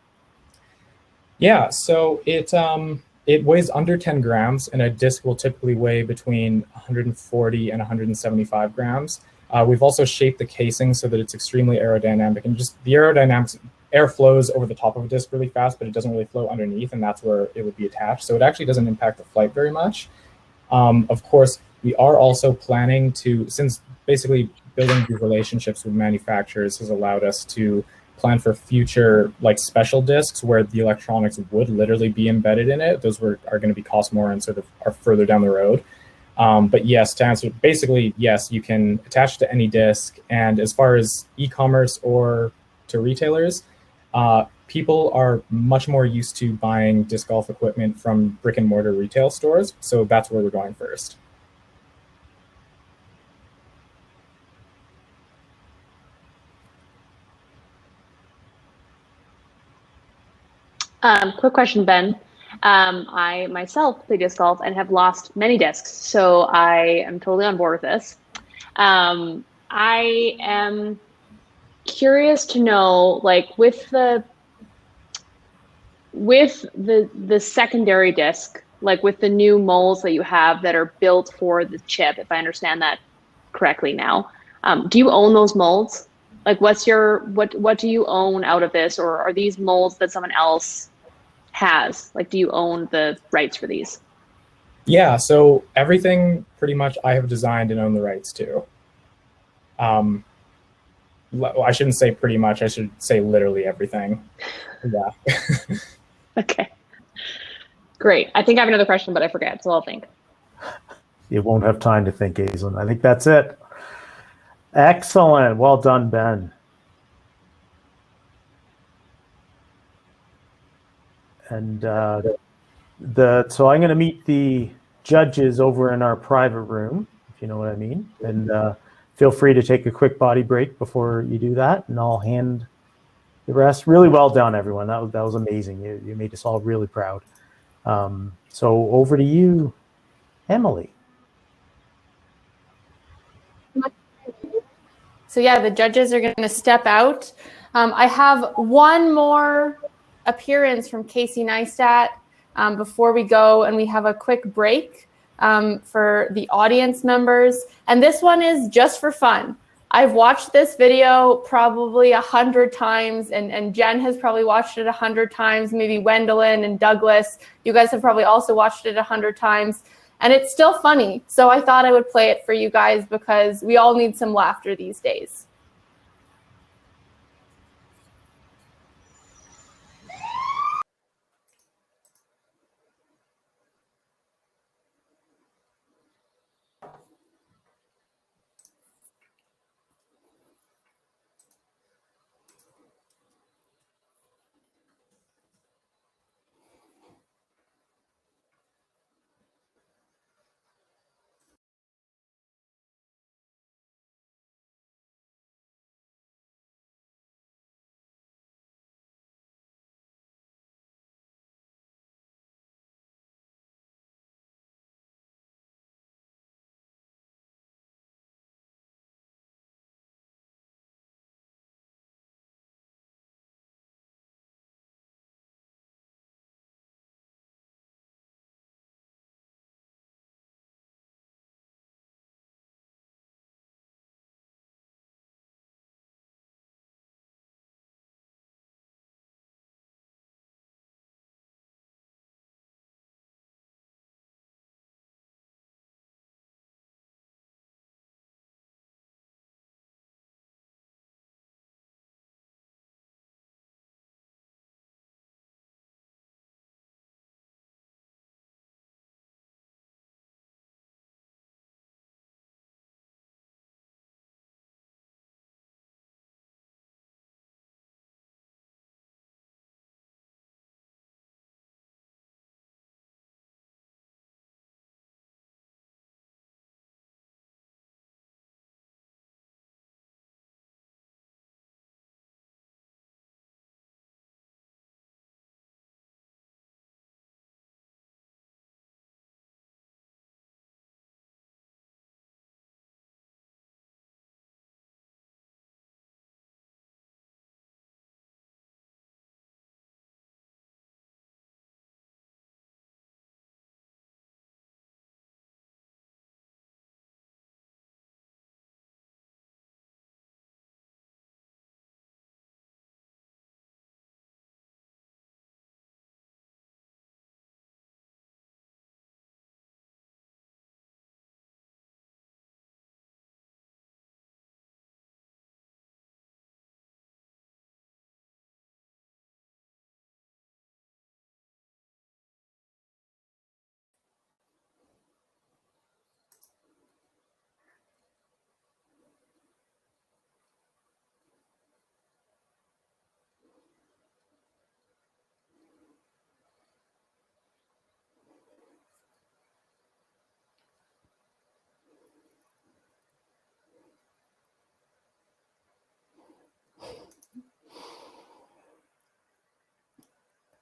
Yeah, so it weighs under 10 grams, and a disc will typically weigh between 140 and 175 grams. We've also shaped the casing so that it's extremely aerodynamic, and just the aerodynamics, air flows over the top of a disc really fast, but it doesn't really flow underneath, and that's where it would be attached. So it actually doesn't impact the flight very much. Of course, we are also planning to, since basically building these relationships with manufacturers has allowed us to plan for future like special discs where the electronics would literally be embedded in it. Those are going to cost more and sort of are further down the road. But yes, to answer, basically, yes, you can attach to any disc. And as far as e-commerce or to retailers, people are much more used to buying disc golf equipment from brick and mortar retail stores. So that's where we're going first. Quick question, Ben. I myself play disc golf and have lost many discs, so I am totally on board with this. I am curious to know, like, with the secondary disc, like with the new molds that you have that are built for the chip, if I understand that correctly now, do you own those molds? Like, what do you own out of this, or are these molds that someone else has? Like, do you own the rights for these? Yeah, so everything pretty much I have designed and own the rights to. Well, I shouldn't say pretty much, I should say literally everything. Yeah. Okay. Great. I think I have another question, but I forget, so I'll think. You won't have time to think, Aislinn. I think that's it. Excellent. Well done, Ben. And so I'm going to meet the judges over in our private room, if you know what I mean. And feel free to take a quick body break before you do that, and I'll hand the rest. Really well done, everyone. That was amazing. You made us all really proud. So over to you, Emily. So yeah, the judges are going to step out. I have one more appearance from Casey Neistat before we go, and we have a quick break for the audience members. And this one is just for fun. I've watched this video probably 100 times, and Jen has probably watched it 100 times, maybe Wendelin and Douglas. You guys have probably also watched it 100 times. And it's still funny. So I thought I would play it for you guys because we all need some laughter these days.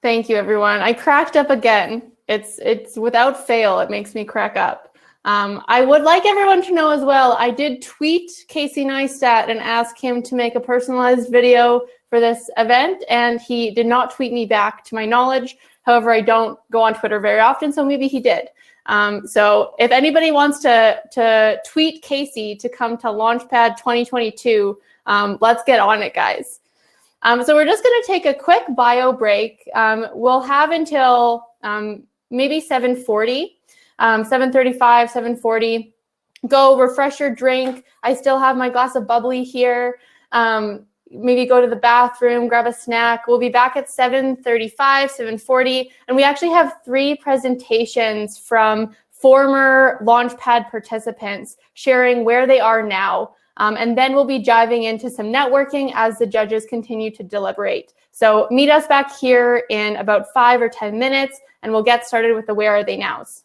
Thank you, everyone. I cracked up again. It's without fail, it makes me crack up. I would like everyone to know as well, I did tweet Casey Neistat and ask him to make a personalized video for this event, and he did not tweet me back to my knowledge. However, I don't go on Twitter very often, so maybe he did. So if anybody wants to tweet Casey to come to Launchpad 2022, let's get on it, guys. So we're just going to take a quick bio break. We'll have until maybe 7:40, 7:35, 7:40. Go refresh your drink. I still have my glass of bubbly here. Maybe go to the bathroom, grab a snack. We'll be back at 7:35, 7:40. And we actually have 3 presentations from former Launchpad participants sharing where they are now. And then we'll be diving into some networking as the judges continue to deliberate. So meet us back here in about 5 or 10 minutes, and we'll get started with the Where Are They Nows.